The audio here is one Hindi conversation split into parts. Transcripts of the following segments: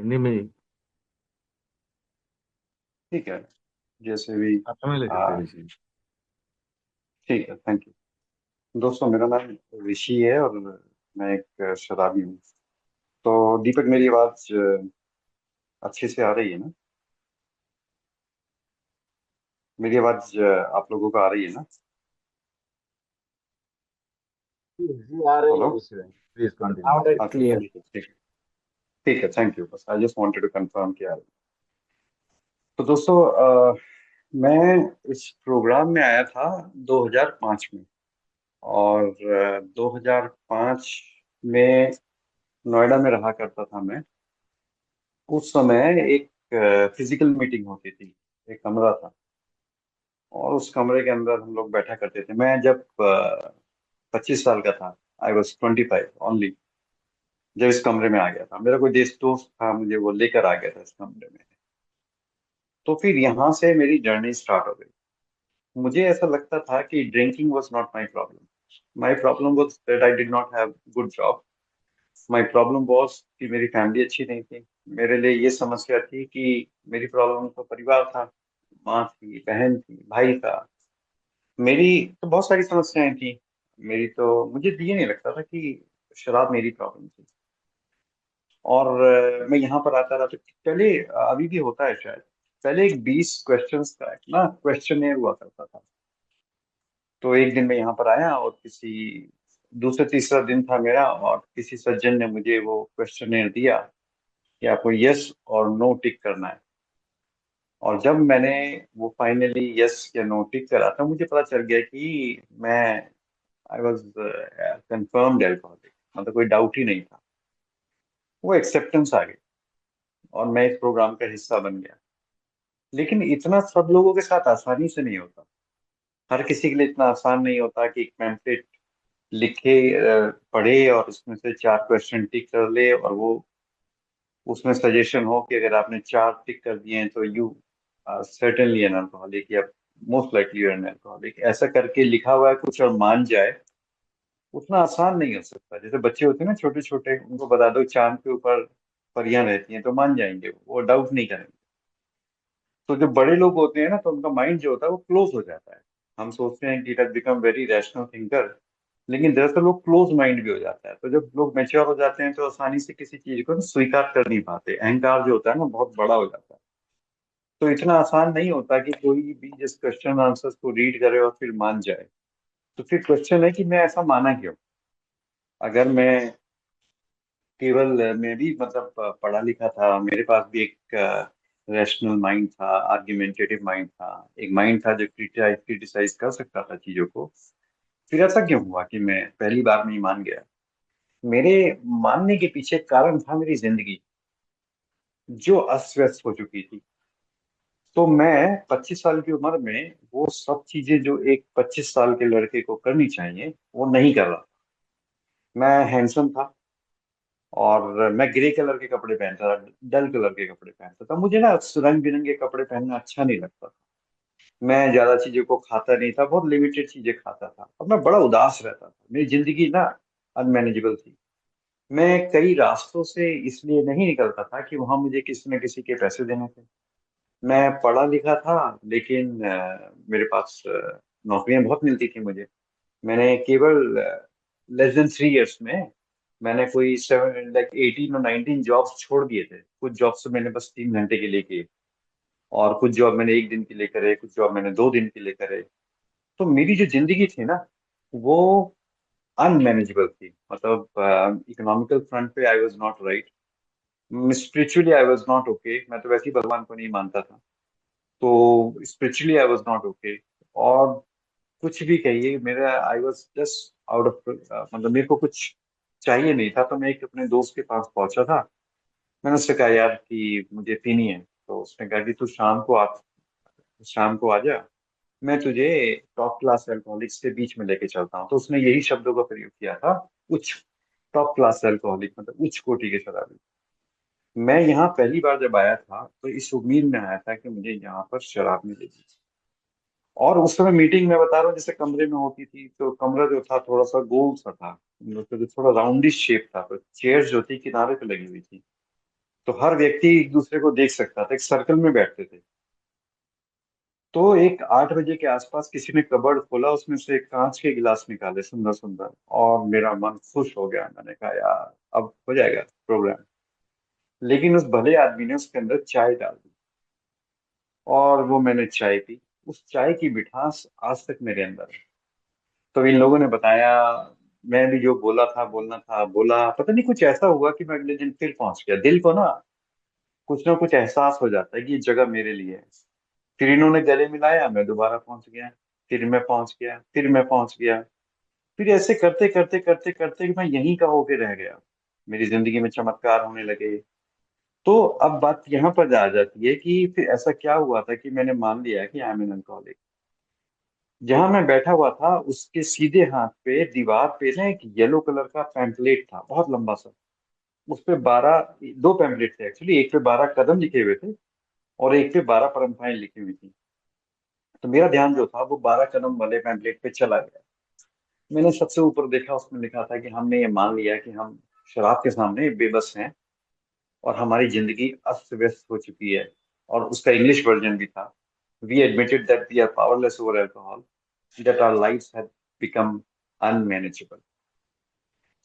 हिंदी में ही। ठीक है, जैसे भी। आप समझ ले सकते हैं आ, ऋषि। ठीक है, थैंक यू। दोस्तों, मेरा नाम ऋषि है और मैं एक शराबी हूँ। तो दीपक, मेरी आवाज अच्छे से आ रही है ना? मेरी आवाज आप लोगों को आ रही है ना? जी जी, आ रही हेलो। है ऋषि भाई, प्लीज कंटिन्यू। अच्छा, ठीक है, ठीक है। ठीक है, थैंक यू। बस I just wanted to confirm किया। तो दोस्तों, मैं इस प्रोग्राम में आया था 2005 में। और 2005 में नोएडा में रहा करता था मैं। उस समय एक फिजिकल मीटिंग होती थी। एक कमरा था और उस कमरे के अंदर हम लोग बैठा करते थे। मैं जब 25 साल का था, आई वॉज 25 ओनली, जब इस कमरे में आ गया था। मेरा कोई दोस्त था, मुझे वो लेकर आ गया था इस कमरे में। तो फिर यहाँ से मेरी जर्नी स्टार्ट हो गई। मुझे ऐसा लगता था कि drinking was not my problem. My problem was that I did not have good job. My problem was कि मेरी फैमिली अच्छी नहीं थी। मेरे लिए ये समस्या थी कि मेरी प्रॉब्लम तो परिवार था। माँ थी, बहन थी, भाई था। मेरी तो बहुत सारी समस्याएं थी। मेरी तो मुझे ये नहीं लगता था कि शराब मेरी प्रॉब्लम थी। और मैं यहाँ पर आता रहा। तो पहले अभी भी होता है शायद। पहले एक 20 क्वेश्चंस का एक ना क्वेश्चनेयर हुआ करता था। तो एक दिन मैं यहाँ पर आया और किसी दूसरा तीसरा दिन था मेरा, और किसी सज्जन ने मुझे वो क्वेश्चनेयर दिया कि आपको यस और नो टिक करना है। और जब मैंने वो फाइनली यस या नो टिक करा, तो मुझे पता चल गया कि मैं आई वॉज कंफर्म्ड एल्कोहलिक। मतलब कोई डाउट ही नहीं था। वो एक्सेप्टेंस आ गई और मैं इस प्रोग्राम का हिस्सा बन गया। लेकिन इतना सब लोगों के साथ आसानी से नहीं होता। हर किसी के लिए इतना आसान नहीं होता कि एक पैम्फलेट लिखे, पढ़े और उसमें से 4 क्वेश्चन टिक कर ले, और वो उसमें सजेशन हो कि अगर आपने 4 टिक कर दिए हैं तो यू सर्टेनली एन अल्कोहलिक, या most likely you an alcoholic, ऐसा करके लिखा हुआ है कुछ और मान जाए। उतना आसान नहीं हो सकता। जैसे बच्चे होते हैं ना छोटे छोटे, उनको बता दो चांद के ऊपर परियां रहती हैं तो मान जाएंगे, वो डाउट नहीं करेंगे। तो जो बड़े लोग होते हैं ना, तो उनका माइंड जो होता है वो क्लोज हो जाता है। हम सोचते हैं कि it has become very rational thinker, लेकिन दरअसल वो क्लोज माइंड भी हो जाता है। तो जब लोग मेच्योर हो जाते हैं तो आसानी से किसी चीज को ना स्वीकार कर नहीं पाते। अहंकार जो होता है ना बहुत बड़ा हो जाता है। तो इतना आसान नहीं होता कि कोई भी जिस क्वेश्चन आंसर्स को रीड करे और फिर मान जाए। तो फिर क्वेश्चन है कि मैं ऐसा माना क्यों? अगर मैं केवल मैं भी मतलब पढ़ा लिखा था, मेरे पास भी एक रैशनल माइंड था, आर्ग्यूमेंटेटिव माइंड था, एक माइंड था जो क्रिटिसाइज कर सकता था चीजों को, फिर ऐसा क्यों हुआ कि मैं पहली बार में ही मान गया? मेरे मानने के पीछे कारण था मेरी जिंदगी, जो अस्त व्यस्त हो चुकी थी। तो मैं 25 साल की उम्र में वो सब चीजें जो एक 25 साल के लड़के को करनी चाहिए, वो नहीं कर रहा। मैं हैंडसम था और मैं ग्रे कलर के कपड़े पहनता था, डल कलर के कपड़े पहनता था। मुझे ना रंग बिरंगे कपड़े पहनना अच्छा नहीं लगता था। मैं ज्यादा चीजों को खाता नहीं था, बहुत लिमिटेड चीजें खाता था, और मैं बड़ा उदास रहता था। मेरी जिंदगी ना अनमैनेजेबल थी। मैं कई रास्तों से इसलिए नहीं निकलता था कि वहां मुझे किसी न किसी के पैसे देने थे। मैं पढ़ा लिखा था, लेकिन मेरे पास नौकरियां बहुत मिलती थी मुझे। मैंने केवल लेस देन 3 इयर्स में मैंने कोई 18 और 19 जॉब्स छोड़ दिए थे। कुछ जॉब्स तो मैंने बस 3 घंटे के लिए किए, और कुछ जॉब मैंने एक दिन के लिए करे, कुछ जॉब मैंने 2 दिन के लिए करे। तो मेरी जो जिंदगी थी ना, वो अनमैनेजेबल थी। मतलब इकोनॉमिकल फ्रंट पे I was not right, spiritually I was not okay. मैं तो वैसे ही भगवान को नहीं मानता था। तो spiritually I was not okay. और कुछ भी कहिए, मेरा I was just out of, मतलब मेरे को कुछ चाहिए नहीं था। तो मैं एक अपने दोस्त के पास पहुंचा था। मैंने उससे कहा यार कि मुझे पीनी है। तो उसने कहा कि तू शाम को आ जा, मैं तुझे टॉप क्लास अल्कोहलिक्स के बीच में लेके चलता हूँ। तो उसने यही शब्दों का प्रयोग किया था, उच्च, टॉप क्लास अल्कोहलिक, मतलब उच्च कोटि के शराबी। मैं यहाँ पहली बार जब आया था तो इस उम्मीद में आया था कि मुझे यहाँ पर शराब मिलेगी। और उस समय मीटिंग में बता रहा हूँ, जैसे कमरे में होती थी, तो कमरा जो था थोड़ा सा गोल सा था, मतलब जो थोड़ा राउंडिश शेप था। तो चेयर जो थी किनारे पे लगी हुई थी। तो हर व्यक्ति एक दूसरे को देख सकता था, एक सर्कल में बैठते थे। तो एक 8 बजे के आसपास किसी ने कबर्ड खोला, उसमें से एक कांच के गिलास निकाले सुंदर सुंदर, और मेरा मन खुश हो गया। मैंने कहा यार अब हो जाएगा प्रोग्राम। लेकिन उस भले आदमी ने उसके अंदर चाय डाल दी, और वो मैंने चाय पी। उस चाय की मिठास आज तक मेरे अंदर है। तो इन लोगों ने बताया, मैं भी जो बोला था, बोलना था बोला, पता नहीं कुछ ऐसा हुआ कि मैं अगले दिन फिर पहुंच गया। दिल को ना कुछ एहसास हो जाता है कि ये जगह मेरे लिए है। फिर इन्होंने गले मिलाया, मैं दोबारा पहुंच गया। फिर मैं पहुंच गया, फिर मैं पहुंच गया। फिर ऐसे करते करते करते करते मैं यहीं का होके रह गया। मेरी जिंदगी में चमत्कार होने लगे। तो अब बात यहाँ पर आ जाती है कि फिर ऐसा क्या हुआ था कि मैंने मान लिया कि आई एम एन अल्कोहलिक। जहां मैं बैठा हुआ था उसके सीधे हाथ पे दीवार पे ना एक येलो कलर का पैम्पलेट था, बहुत लंबा सा। उस पे 12, दो पैम्पलेट थे एक्चुअली, एक पे 12 कदम लिखे हुए थे और एक पे 12 परंपराएं लिखी हुई थी। तो मेरा ध्यान जो था वो 12 कदम वाले पैम्पलेट पे चला गया। मैंने सबसे ऊपर देखा, उसमें लिखा था कि हमने ये मान लिया कि हम शराब के सामने बेबस हैं, और हमारी जिंदगी अस्त व्यस्त हो चुकी है। और उसका इंग्लिश वर्जन भी था, we admitted that we are powerless over alcohol, that our lives have become unmanageable.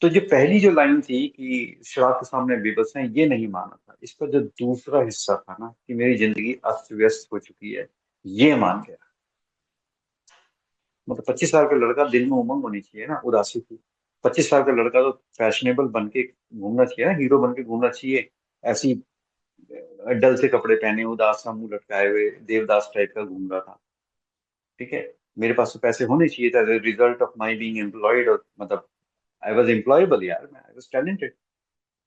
तो जो पहली जो लाइन थी कि शराब के सामने बेबस हैं, ये नहीं माना था। इसका जो दूसरा हिस्सा था ना कि मेरी जिंदगी अस्त व्यस्त हो चुकी है, ये मान गया। मतलब 25 साल का लड़का, दिल में उमंग होनी चाहिए ना, उदासी थी। 25 साल का लड़का तो फैशनेबल बन के घूमना चाहिए ना, हीरो बन के घूमना चाहिए। ऐसी डल से कपड़े पहने, उदास सा मुंह लटकाए हुए देवदास टाइप का घूम रहा था। ठीक है। मेरे पास तो पैसे होने चाहिए था, result of my being employed, और मतलब आई वॉज एम्प्लॉयबल यार, मैं आई वॉज टैलेंटेड।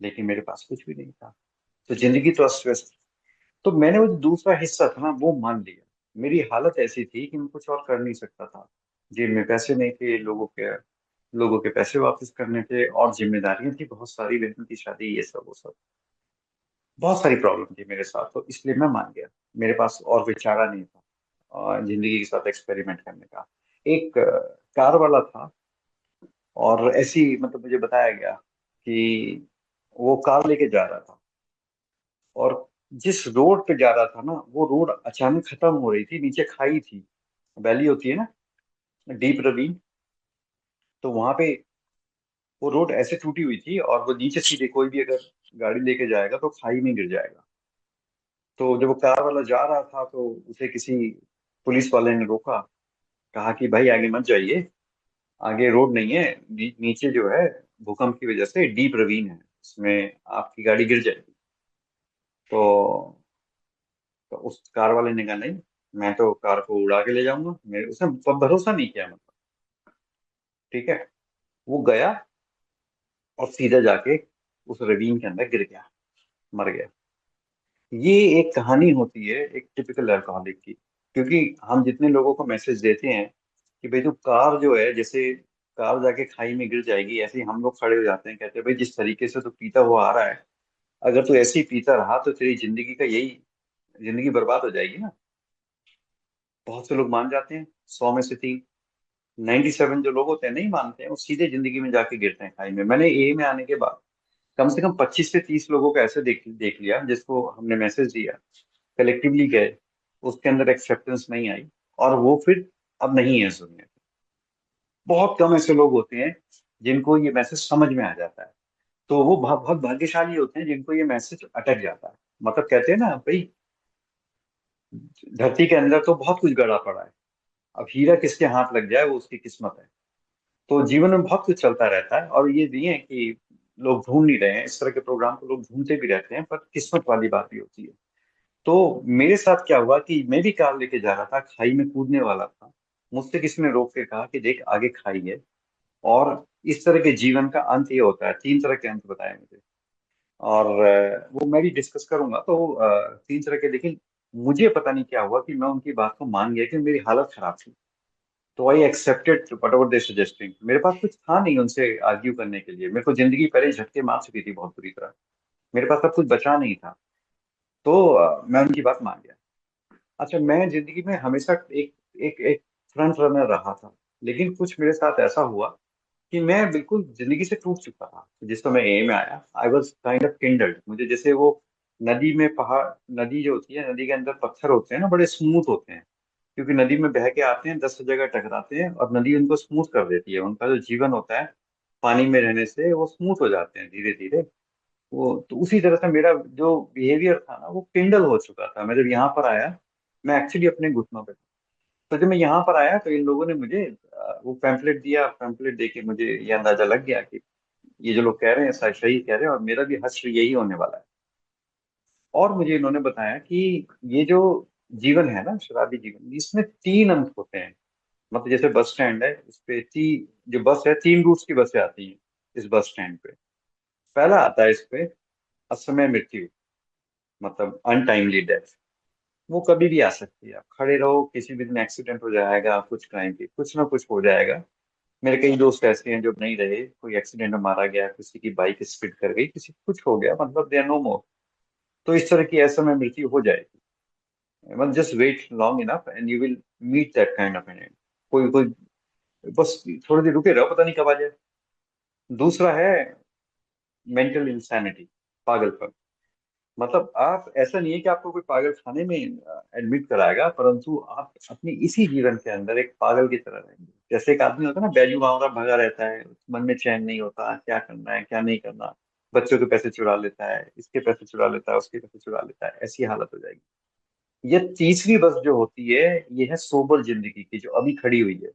लेकिन मेरे पास कुछ भी नहीं था। तो जिंदगी तो अस्त व्यस्त। तो मैंने वो जो दूसरा हिस्सा था ना वो मान लिया। मेरी हालत ऐसी थी कि मैं कुछ और कर नहीं सकता था। जेब में पैसे नहीं थे, लोगों के पैसे वापस करने थे, और जिम्मेदारियां थी बहुत सारी, बहन की शादी, ये सब वो सब। बहुत सारी प्रॉब्लम थी मेरे साथ, तो इसलिए मैं मान गया। मेरे पास और कोई चारा नहीं था और जिंदगी के साथ एक्सपेरिमेंट करने का। एक कार वाला था, और ऐसी मतलब मुझे बताया गया कि वो कार लेके जा रहा था, और जिस रोड पे जा रहा था ना वो रोड अचानक खत्म हो रही थी, नीचे खाई थी, वैली होती है ना, डीप रवीन। तो वहां पे वो रोड ऐसे टूटी हुई थी, और वो नीचे सीधे कोई भी अगर गाड़ी लेके जाएगा तो खाई में गिर जाएगा। तो जब वो कार वाला जा रहा था तो उसे किसी पुलिस वाले ने रोका, कहा कि भाई आगे मत जाइए, आगे रोड नहीं है, नीचे जो है भूकंप की वजह से डीप रवीन है, उसमें आपकी गाड़ी गिर जाएगी। तो, तो उस कार वाले ने कहा नहीं, मैं तो कार को उड़ा के ले जाऊंगा। मेरे उसने भरोसा नहीं किया मतलब। ठीक है। वो गया और सीधा जाके उस रवीन के अंदर गिर गया, मर गया। ये एक कहानी होती है एक टिपिकल अल्कोहलिक की। क्योंकि हम जितने लोगों को मैसेज देते हैं कि भाई तू कार जो है, जैसे कार जाके खाई में गिर जाएगी, ऐसे ही हम लोग खड़े हो जाते हैं, कहते हैं भाई जिस तरीके से तू पीता हुआ आ रहा है, अगर तू ऐसे ही पीता रहा तो तेरी जिंदगी का यही, जिंदगी बर्बाद हो जाएगी ना। बहुत से लोग मान जाते हैं, 100 में से 3, 97 जो लोग होते हैं नहीं मानते हैं, वो सीधे जिंदगी में जाके गिरते हैं खाई में। मैंने ए में आने के बाद कम से कम 25 से 30 लोगों को ऐसे देख देख लिया, जिसको हमने मैसेज दिया, कलेक्टिवली गए, उसके अंदर एक्सेप्टेंस नहीं आई, और वो फिर अब नहीं है इस दुनिया में। बहुत कम ऐसे लोग होते हैं जिनको ये मैसेज समझ में आ जाता है। तो वो बहुत बहुत भाग्यशाली होते हैं जिनको ये मैसेज अटक जाता है। मतलब कहते हैं ना भाई, धरती के अंदर तो बहुत कुछ गड़ा पड़ा है, अब हीरा किसके हाथ लग जाए वो उसकी किस्मत है। तो जीवन में बहुत कुछ चलता रहता है, और ये नहीं है कि लोग ढूंढ नहीं रहे हैं, इस तरह के प्रोग्राम को लोग ढूंढते भी रहते हैं, पर किस्मत वाली बात भी होती है। तो मेरे साथ क्या हुआ कि मैं भी कार लेके जा रहा था, खाई में कूदने वाला था। मुझसे किसी ने रोक के कहा कि देख आगे खाई है, और इस तरह के जीवन का अंत ये होता है। 3 तरह के अंत बताए मुझे, और वो मैं भी डिस्कस करूंगा। तो 3 तरह के, लेकिन मुझे पता नहीं क्या हुआ कि मैं उनकी बात को मान गया कि मेरी हालत खराब थी। तो I accepted what ever they suggesting. मेरे पास कुछ था नहीं उनसे आर्ग्यू करने के लिए, मेरे को जिंदगी पहले झटके मार चुकी थी बहुत बुरी तरह। मेरे पास अब कुछ बचा नहीं था। तो मैं उनकी बात मान गया। अच्छा, मैं जिंदगी में हमेशा एक एक एक फ्रंट रनर रहा था। लेकिन कुछ मेरे साथ ऐसा हुआ कि मैं बिल्कुल जिंदगी से टूट चुका था। जिस समय ए में आया, I was kind of kindled, मुझे जैसे वो नदी में पहाड़, नदी जो होती है, नदी के अंदर पत्थर होते हैं ना, बड़े स्मूथ होते हैं, क्योंकि नदी में बह के आते हैं, 10 जगह टकराते हैं और नदी उनको स्मूथ कर देती है। उनका जो जीवन होता है पानी में रहने से वो स्मूथ हो जाते हैं धीरे धीरे। वो तो उसी तरह से मेरा जो बिहेवियर था ना वो पिंडल हो चुका था। मैं जब यहाँ पर आया, मैं एक्चुअली अपने घुटनों पे था। तो जब मैं यहाँ पर आया तो इन लोगों ने मुझे वो पैम्पलेट दिया। पैम्पलेट दे के मुझे ये अंदाजा लग गया कि ये जो लोग कह रहे हैं शायद सही कह रहे हैं और मेरा भी हश्र यही होने वाला है। और मुझे इन्होंने बताया कि ये जो जीवन है ना, शराबी जीवन, इसमें 3 अंक होते हैं। मतलब जैसे बस स्टैंड है, इस पे जो बस है, 3 रूट्स की बसें आती हैं इस बस स्टैंड पे। पहला आता है इस पे असमय मृत्यु, मतलब अनटाइमली डेथ। वो कभी भी आ सकती है, आप खड़े रहो, किसी भी दिन एक्सीडेंट हो जाएगा, कुछ टाइम पे कुछ ना कुछ हो जाएगा। मेरे कई दोस्त ऐसे हैं जो नहीं रहे, कोई एक्सीडेंट में मारा गया, किसी की बाइक स्किड कर गई, किसी को कुछ हो गया, मतलब दे आर नो मोर। तो इस तरह की असमय मृत्यु हो जाएगी। मतलब just wait long enough and you will meet that kind of an end. कोई कोई बस थोड़ी देर रुके रहो, पता नहीं कब आ जाए। दूसरा है मेंटल इंसैनिटी, पागलपन। मतलब आप, ऐसा नहीं है कि आपको कोई पागल खाने में एडमिट कराएगा, परंतु आप अपनी इसी जीवन के अंदर एक पागल की तरह रहेंगे। जैसे एक आदमी होता है ना, बैजू बावरा भगा रहता है, मन में चैन नहीं होता, क्या करना है क्या नहीं करना, बच्चों के पैसे चुरा लेता है, इसके पैसे चुरा लेता है, उसके पैसे चुरा लेता है, ऐसी हालत हो जाएगी। ये तीसरी बस जो होती है, ये है सोबर जिंदगी की, जो अभी खड़ी हुई है।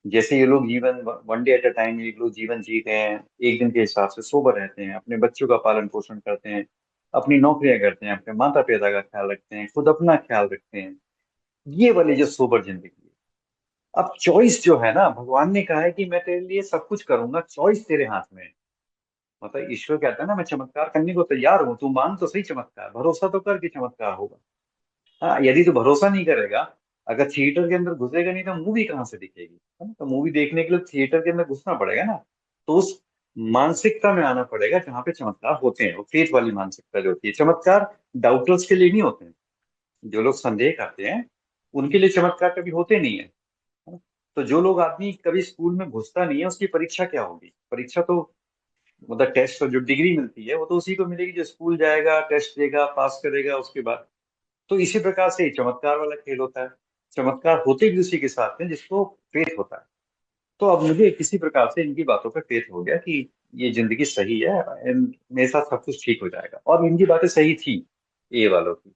जैसे ये लोग जीवन one day at a time, ये लोग जीवन जी रहे हैं, एक दिन के हिसाब से सोबर रहते हैं, अपने बच्चों का पालन पोषण करते हैं, अपनी नौकरियां करते हैं, अपने माता पिता का ख्याल रखते हैं, खुद अपना ख्याल रखते हैं। ये वाली जो सोबर जिंदगी है। अब चॉइस जो है ना, भगवान ने कहा है कि मैं तेरे लिए सब कुछ करूंगा, चॉइस तेरे हाथ में है। मतलब ईश्वर कहता है ना, मैं चमत्कार करने को तैयार हूं, तू मान तो सही चमत्कार, भरोसा तो कर कि चमत्कार होगा। हाँ, यदि तू भरोसा नहीं करेगा, अगर थिएटर के अंदर घुसेगा नहीं तो मूवी कहाँ से दिखेगी, है ना? तो मूवी देखने के लिए थिएटर के अंदर घुसना पड़ेगा ना। तो उस मानसिकता में आना पड़ेगा जहाँ पे चमत्कार होते हैं, वो फेथ वाली मानसिकता जो होती है। चमत्कार डाउटर्स के लिए नहीं होते हैं, जो लोग संदेह करते हैं उनके लिए चमत्कार कभी होते नहीं है, है ना? तो जो लोग, आदमी कभी स्कूल में घुसता नहीं है, उसकी परीक्षा क्या होगी? परीक्षा तो, मतलब टेस्ट, जो डिग्री मिलती है वो तो उसी को मिलेगी जो स्कूल जाएगा, टेस्ट देगा, पास करेगा उसके बाद। तो इसी प्रकार से ही चमत्कार वाला खेल होता है। चमत्कार होते भी उसी के साथ में जिसको फेथ होता है। तो अब मुझे किसी प्रकार से इनकी बातों पे फेथ हो गया कि ये जिंदगी सही है एंड मेरे साथ सब कुछ ठीक हो जाएगा, और इनकी बातें सही थी, ये वालों की।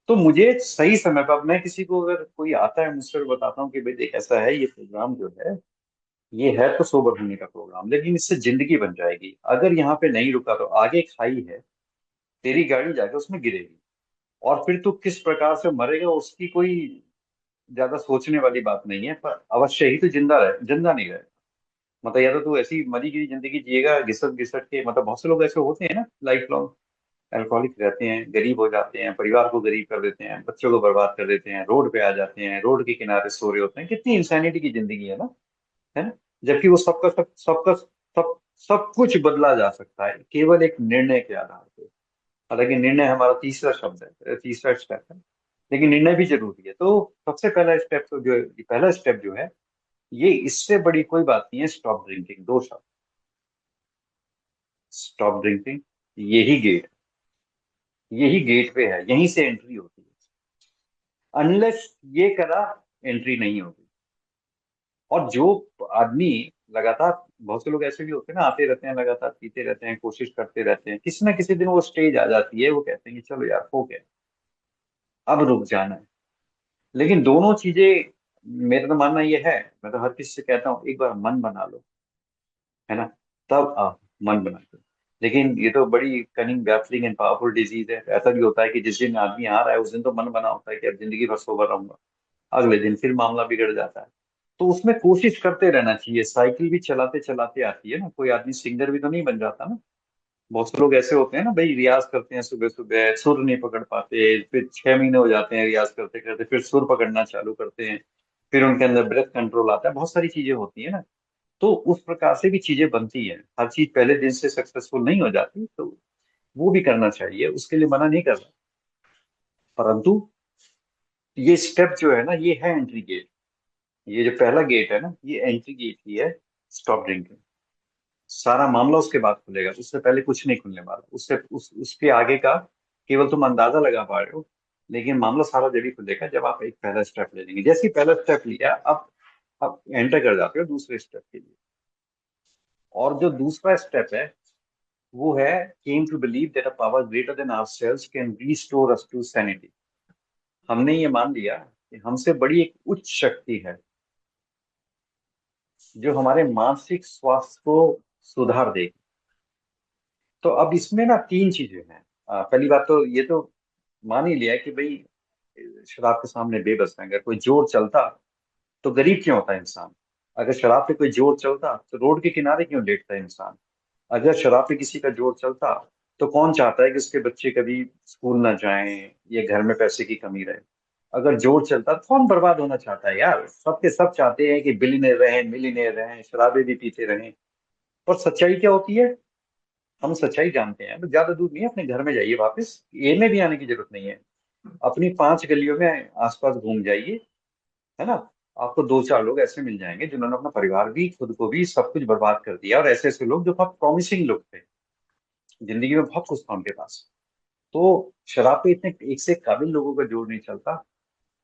तो मुझे सही समय पर, अब मैं किसी को, अगर कोई आता है मुझसे और बताता हूँ कि भाई देख ऐसा है, ये प्रोग्राम जो है, ये है तो सोबर होने का प्रोग्राम, लेकिन इससे जिंदगी बन जाएगी। अगर यहाँ पे नहीं रुका तो आगे खाई है, तेरी गाड़ी जाके उसमें गिरेगी, और फिर तू किस प्रकार से मरेगा उसकी कोई ज्यादा सोचने वाली बात नहीं है, पर अवश्य ही तो जिंदा रहे, जिंदा नहीं रहे। मतलब या तो तू ऐसी मरी गिरी जिंदगी जिएगा, घिसट घिसट के, मतलब बहुत से लोग ऐसे होते हैं ना, लाइफ लॉन्ग अल्कोहलिक रहते हैं, गरीब हो जाते हैं, परिवार को गरीब कर देते हैं, बच्चों को बर्बाद कर देते हैं, रोड पे आ जाते हैं, रोड के किनारे सो रहे होते हैं। कितनी इंसानिटी की जिंदगी है ना, है ना? जबकि वो सब सब कुछ बदला जा सकता है केवल एक निर्णय के आधार पे। हालांकि निर्णय हमारा तीसरा शब्द है, तीसरा स्टेप है, लेकिन निर्णय भी जरूरी है। तो सबसे पहला स्टेप तो जो है, पहला स्टेप जो है, ये इससे बड़ी कोई बात नहीं है, स्टॉप ड्रिंकिंग, 2 शब्द, स्टॉप ड्रिंकिंग। यही गेट, यही गेट पे है, यहीं से एंट्री होती है। अनलेस ये करा, एंट्री नहीं होगी। और जो आदमी लगातार, बहुत से लोग ऐसे भी होते हैं ना, आते रहते हैं लगातार, पीते रहते हैं, कोशिश करते रहते हैं, किसी ना किसी दिन वो स्टेज आ जाती है, वो कहते हैं कि चलो यार हो गया, अब रुक जाना है। लेकिन दोनों चीजें, मेरा तो मानना ये है, मैं तो हर किसी से कहता हूँ, एक बार मन बना लो, है ना, तब आप मन बना लो। लेकिन ये तो बड़ी cunning, baffling and powerful disease है। ऐसा भी होता है कि जिस दिन आदमी आ रहा है उस दिन तो मन बना होता है कि अब जिंदगी भर सोबर रहूंगा, अगले दिन फिर मामला बिगड़ जाता है। तो उसमें कोशिश करते रहना चाहिए। साइकिल भी चलाते चलाते आती है ना, कोई आदमी सिंगर भी तो नहीं बन जाता ना। बहुत से लोग ऐसे होते हैं ना भाई, रियाज करते हैं सुबह सुबह, सुर नहीं पकड़ पाते, फिर 6 महीने हो जाते हैं रियाज करते करते, फिर सुर पकड़ना चालू करते हैं, फिर उनके अंदर ब्रेथ कंट्रोल आता है, बहुत सारी चीजें होती है ना। तो उस प्रकार से भी चीजें बनती हैं, हर चीज पहले दिन से सक्सेसफुल नहीं हो जाती। तो वो भी करना चाहिए, उसके लिए मना नहीं कर रहा, परंतु ये स्टेप जो है ना, ये है एंट्री गेट। ये जो पहला गेट है ना, ये एंट्री गेट ही है, स्टॉप ड्रिंकिंग। सारा मामला उसके बाद खुलेगा, उससे पहले कुछ नहीं खुलने वाला। उससे उसके आगे का केवल तुम अंदाजा लगा पा रहे हो, लेकिन मामला सारा जब ही खुलेगा जब आप एक पहला स्टेप ले लेंगे। जैसे ही पहला स्टेप लिया, अब एंटर कर जाते हो दूसरे स्टेप के लिए। और जो दूसरा स्टेप है वो है came to believe that a power greater than ourselves can restore us to sanity. हमने ये मान लिया कि हमसे बड़ी एक उच्च शक्ति है जो हमारे मानसिक स्वास्थ्य को सुधार देगी। तो अब इसमें ना तीन चीजें हैं। पहली बात तो ये तो मान ही लिया है कि भाई शराब के सामने बेबस है। अगर कोई जोर चलता तो गरीब क्यों होता है इंसान? अगर शराब पे कोई जोर चलता तो रोड के किनारे क्यों लेटता है इंसान? अगर शराब पे किसी का जोर चलता तो कौन चाहता है कि उसके बच्चे कभी स्कूल ना जाएं या घर में पैसे की कमी रहे? अगर जोर चलता तो कौन बर्बाद होना चाहता है यार? सबके सब चाहते हैं कि बिलियनर रहें, मिलियनर रहें, शराबे भी पीते रहें। पर सच्चाई क्या होती है? हम सच्चाई जानते हैं। बस ज्यादा दूर नहीं है, अपने घर में जाइए, वापस ए में भी आने की जरूरत नहीं है। अपनी 5 गलियों में आसपास घूम जाइए, है ना? आपको दो चार लोग ऐसे मिल जाएंगे जिन्होंने अपना परिवार भी, खुद को भी, सब कुछ बर्बाद कर दिया, और ऐसे ऐसे लोग जो बहुत प्रॉमिसिंग लोग थे, जिंदगी में बहुत कुछ था उनके पास। तो शराब पे इतने एक से एक काबिल लोगों का जोर नहीं चलता।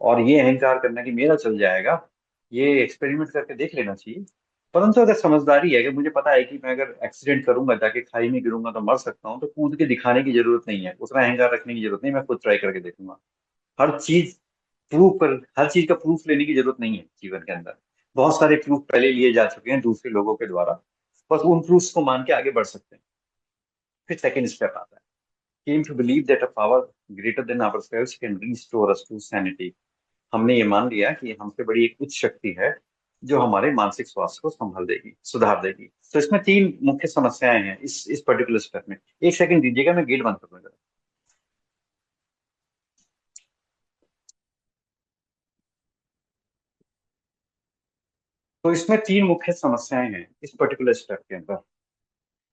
और ये अहंकार करना कि मेरा चल जाएगा, ये एक्सपेरिमेंट करके देख लेना चाहिए। परंतु अगर समझदारी है कि मुझे पता है कि मैं अगर एक्सीडेंट करूंगा, जाके खाई में गिरूंगा तो मर सकता हूँ, तो कूद के दिखाने की जरूरत नहीं है, उतना अहंकार रखने की जरूरत नहीं, मैं खुद ट्राई करके देखूंगा। हर चीज हर चीज का प्रूफ लेने की जरूरत नहीं है जीवन के अंदर। बहुत सारे प्रूफ पहले लिए जा चुके हैं दूसरे लोगों के द्वारा। बस उन प्रूफ्स को मान के आगे बढ़ सकते हैं। फिर सेकंड स्टेप आता है, came to believe that a power greater than ourselves can restore us to sanity। हमने ये मान लिया कि हमसे बड़ी एक उच्च शक्ति है जो हमारे मानसिक स्वास्थ्य को संभाल देगी, सुधार देगी। तो इसमें तीन मुख्य समस्याएं हैं इस पर्टिकुलर स्टेप में। एक सेकंड दीजिएगा, मैं गेट बंद करूंगा। तो इसमें तीन मुख्य समस्याएं हैं इस पर्टिकुलर स्टेप के अंदर।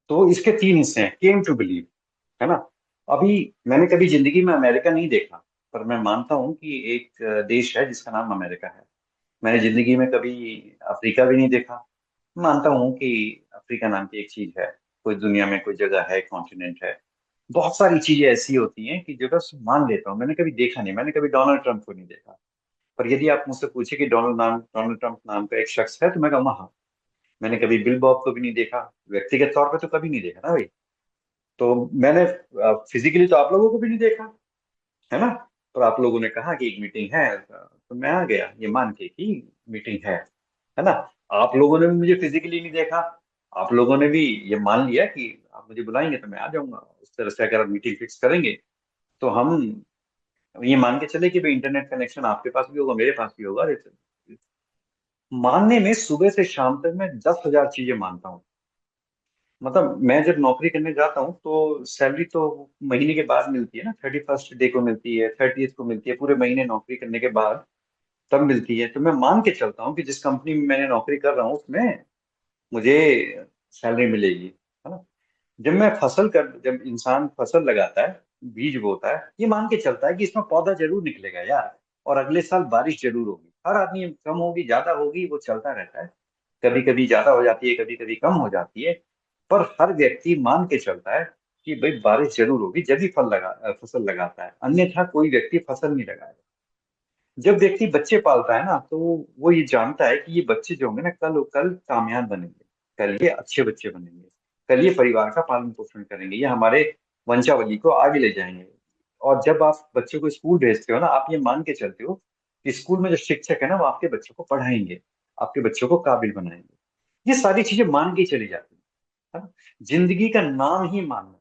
तो इसके तीन हिस्से हैं, केम टू बिलीव, है ना? अभी मैंने कभी जिंदगी में अमेरिका नहीं देखा, पर मैं मानता हूं कि एक देश है जिसका नाम अमेरिका है। मैंने जिंदगी में कभी अफ्रीका भी नहीं देखा, मानता हूँ कि अफ्रीका नाम की एक चीज है, कोई दुनिया में कोई जगह है, कॉन्टिनेंट है। बहुत सारी चीजें ऐसी होती हैं कि जो बस मान लेता हूँ। मैंने कभी देखा नहीं, मैंने कभी डोनाल्ड ट्रंप को नहीं देखा। पर यदि आप मुझसे पूछे कि डोनाल्ड ट्रंप नाम का एक शख्स है, तो मैं कहूँगा हाँ। मैंने कभी बिल बॉब को भी नहीं देखा, व्यक्तिगत तौर पे तो कभी नहीं देखा ना भाई। तो मैंने फिजिकली तो आप लोगों को भी नहीं देखा, है ना? पर आप लोगों ने कहा कि एक मीटिंग है, तो मैं आ गया ये मान के कि मीटिंग है ना? आप लोगों ने भी मुझे फिजिकली नहीं देखा, आप लोगों ने भी ये मान लिया कि आप मुझे बुलाएंगे तो मैं आ जाऊंगा। उस तरह से अगर आप मीटिंग फिक्स करेंगे तो हम ये मान के चले कि भाई इंटरनेट कनेक्शन आपके पास भी होगा, मेरे पास भी होगा। मानने में सुबह से शाम तक मैं 10,000 चीजें मानता हूँ। मतलब मैं जब नौकरी करने जाता हूँ तो सैलरी तो महीने के बाद मिलती है ना, 31st डे को मिलती है, 30th को मिलती है, पूरे महीने नौकरी करने के बाद तब मिलती है। तो मैं मान के चलता हूँ कि जिस कंपनी में मैंने नौकरी कर रहा हूँ उसमें मुझे सैलरी मिलेगी, है ना? जब इंसान फसल लगाता है, बीज बोता है, ये मान के चलता है कि इसमें पौधा जरूर निकलेगा यार, और अगले साल बारिश जरूर होगी। हर आदमी, कम होगी ज्यादा होगी वो चलता रहता है, कभी कभी ज्यादा हो जाती है, कभी कभी कम हो जाती है। पर हर व्यक्ति मान के चलता है कि भाई बारिश जरूर होगी जब भी फसल लगाता है, अन्यथा कोई व्यक्ति फसल नहीं लगाएगा। जब व्यक्ति बच्चे पालता है ना, तो वो ये जानता है कि ये बच्चे जो होंगे ना, कल कल कामयाब बनेंगे, कल ये अच्छे बच्चे बनेंगे, कल ये परिवार का पालन पोषण करेंगे, ये हमारे वंशावली को आगे ले जाएंगे। और जब आप बच्चे को स्कूल भेजते हो ना, आप ये मान के चलते हो कि स्कूल में जो शिक्षक है ना, वो आपके बच्चों को पढ़ाएंगे, आपके बच्चों को काबिल बनाएंगे। ये सारी चीजें मान के ही चली जाती है ना? जिंदगी का नाम ही मानना है।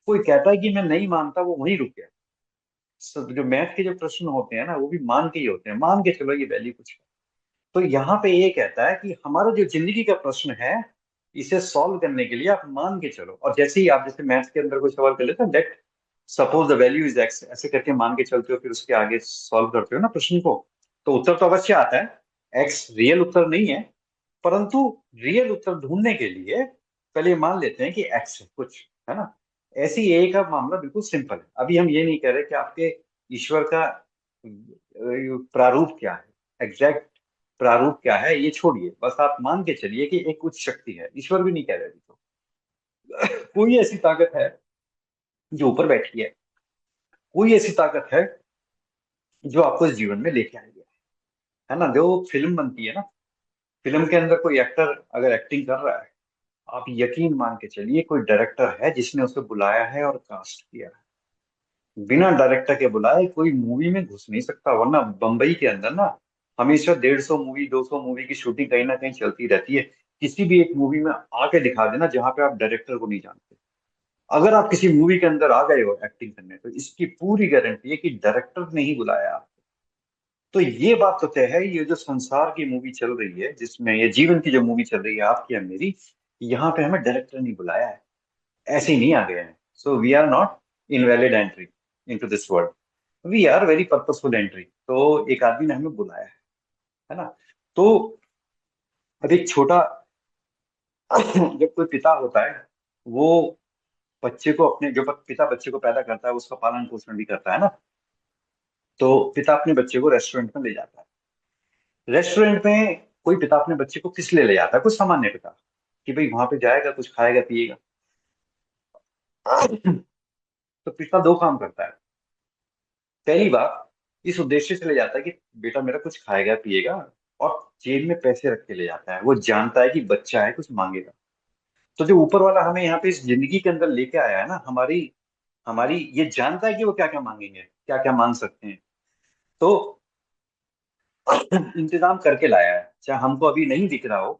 कोई कहता है कि मैं नहीं मानता, वो वहीं रुक गया। जो मैथ के जो प्रश्न होते हैं ना, वो भी मान के ही होते हैं, मान के चलो ये वैल्यू कुछ है। तो यहाँ पे ये कहता है कि हमारा जो जिंदगी का प्रश्न है, इसे सॉल्व करने के लिए आप मान के चलो। और जैसे ही आप, जैसे मैथ्स के अंदर कोई सवाल कर लेते हैं, let suppose the value is x, ऐसे करके मान के चलते हो, फिर उसके आगे सॉल्व करते हो ना प्रश्न को, तो उत्तर तो अवश्य आता है। एक्स रियल उत्तर नहीं है, परंतु रियल उत्तर ढूंढने के लिए पहले ये मान लेते हैं कि एक्स है कुछ, है ना? ऐसी ए का मामला बिल्कुल सिंपल है। अभी हम ये नहीं कह रहे कि आपके ईश्वर का प्रारूप क्या है, एग्जैक्ट प्रारूप क्या है, ये छोड़िए, बस आप मान के चलिए कि एक उच्च शक्ति है। ईश्वर भी नहीं कह रहे अभी तो। कोई ऐसी ताकत है जो ऊपर बैठी है, कोई ऐसी ताकत है जो आपको इस जीवन में लेके आई है ना। जो फिल्म बनती है ना, फिल्म के अंदर कोई एक्टर अगर एक्टिंग कर रहा है, आप यकीन मान के चलिए कोई डायरेक्टर है जिसने उसे बुलाया है और कास्ट किया है। बिना डायरेक्टर के बुलाए कोई मूवी में घुस नहीं सकता, वरना बम्बई के अंदर ना हमेशा 150 मूवी 200 मूवी की शूटिंग कहीं ना कहीं चलती रहती है। किसी भी एक मूवी में आके दिखा देना जहां पे आप डायरेक्टर को नहीं जानते। अगर आप किसी मूवी के अंदर आ गए हो एक्टिंग करने, तो इसकी पूरी गारंटी है कि डायरेक्टर ने ही बुलाया आपको। तो ये बात तो तय है, ये जो संसार की मूवी चल रही है, जिसमें ये जीवन की जो मूवी चल रही है आपकी और मेरी, यहाँ पे हमें डायरेक्टर नहीं बुलाया है, ऐसे ही नहीं आ गए हैं। So we are not invalid entry into this world, we are very purposeful entry. तो एक आदमी ने हमें बुलाया है ना। तो अब एक छोटा जब कोई पिता होता है, वो बच्चे को अपने जो पिता बच्चे को पैदा करता है उसका पालन पोषण भी करता है ना। तो पिता अपने बच्चे को रेस्टोरेंट में ले जाता है। रेस्टोरेंट में कोई पिता अपने बच्चे को किस लिए ले जाता है, कुछ सामान्य पिता, कि भाई वहां पे जाएगा कुछ खाएगा पिएगा। तो पिता दो काम करता है। पहली बात, इस उद्देश्य से ले जाता है कि बेटा मेरा कुछ खाएगा पिएगा, और जेब में पैसे रख के ले जाता है। वो जानता है कि बच्चा है कुछ मांगेगा। तो जो ऊपर वाला हमें यहाँ पे इस जिंदगी के अंदर लेके आया है ना, हमारी हमारी ये जानता है कि वो क्या क्या मांगेंगे, क्या क्या मांग सकते हैं। तो इंतजाम करके लाया है, चाहे हमको अभी नहीं दिख रहा हो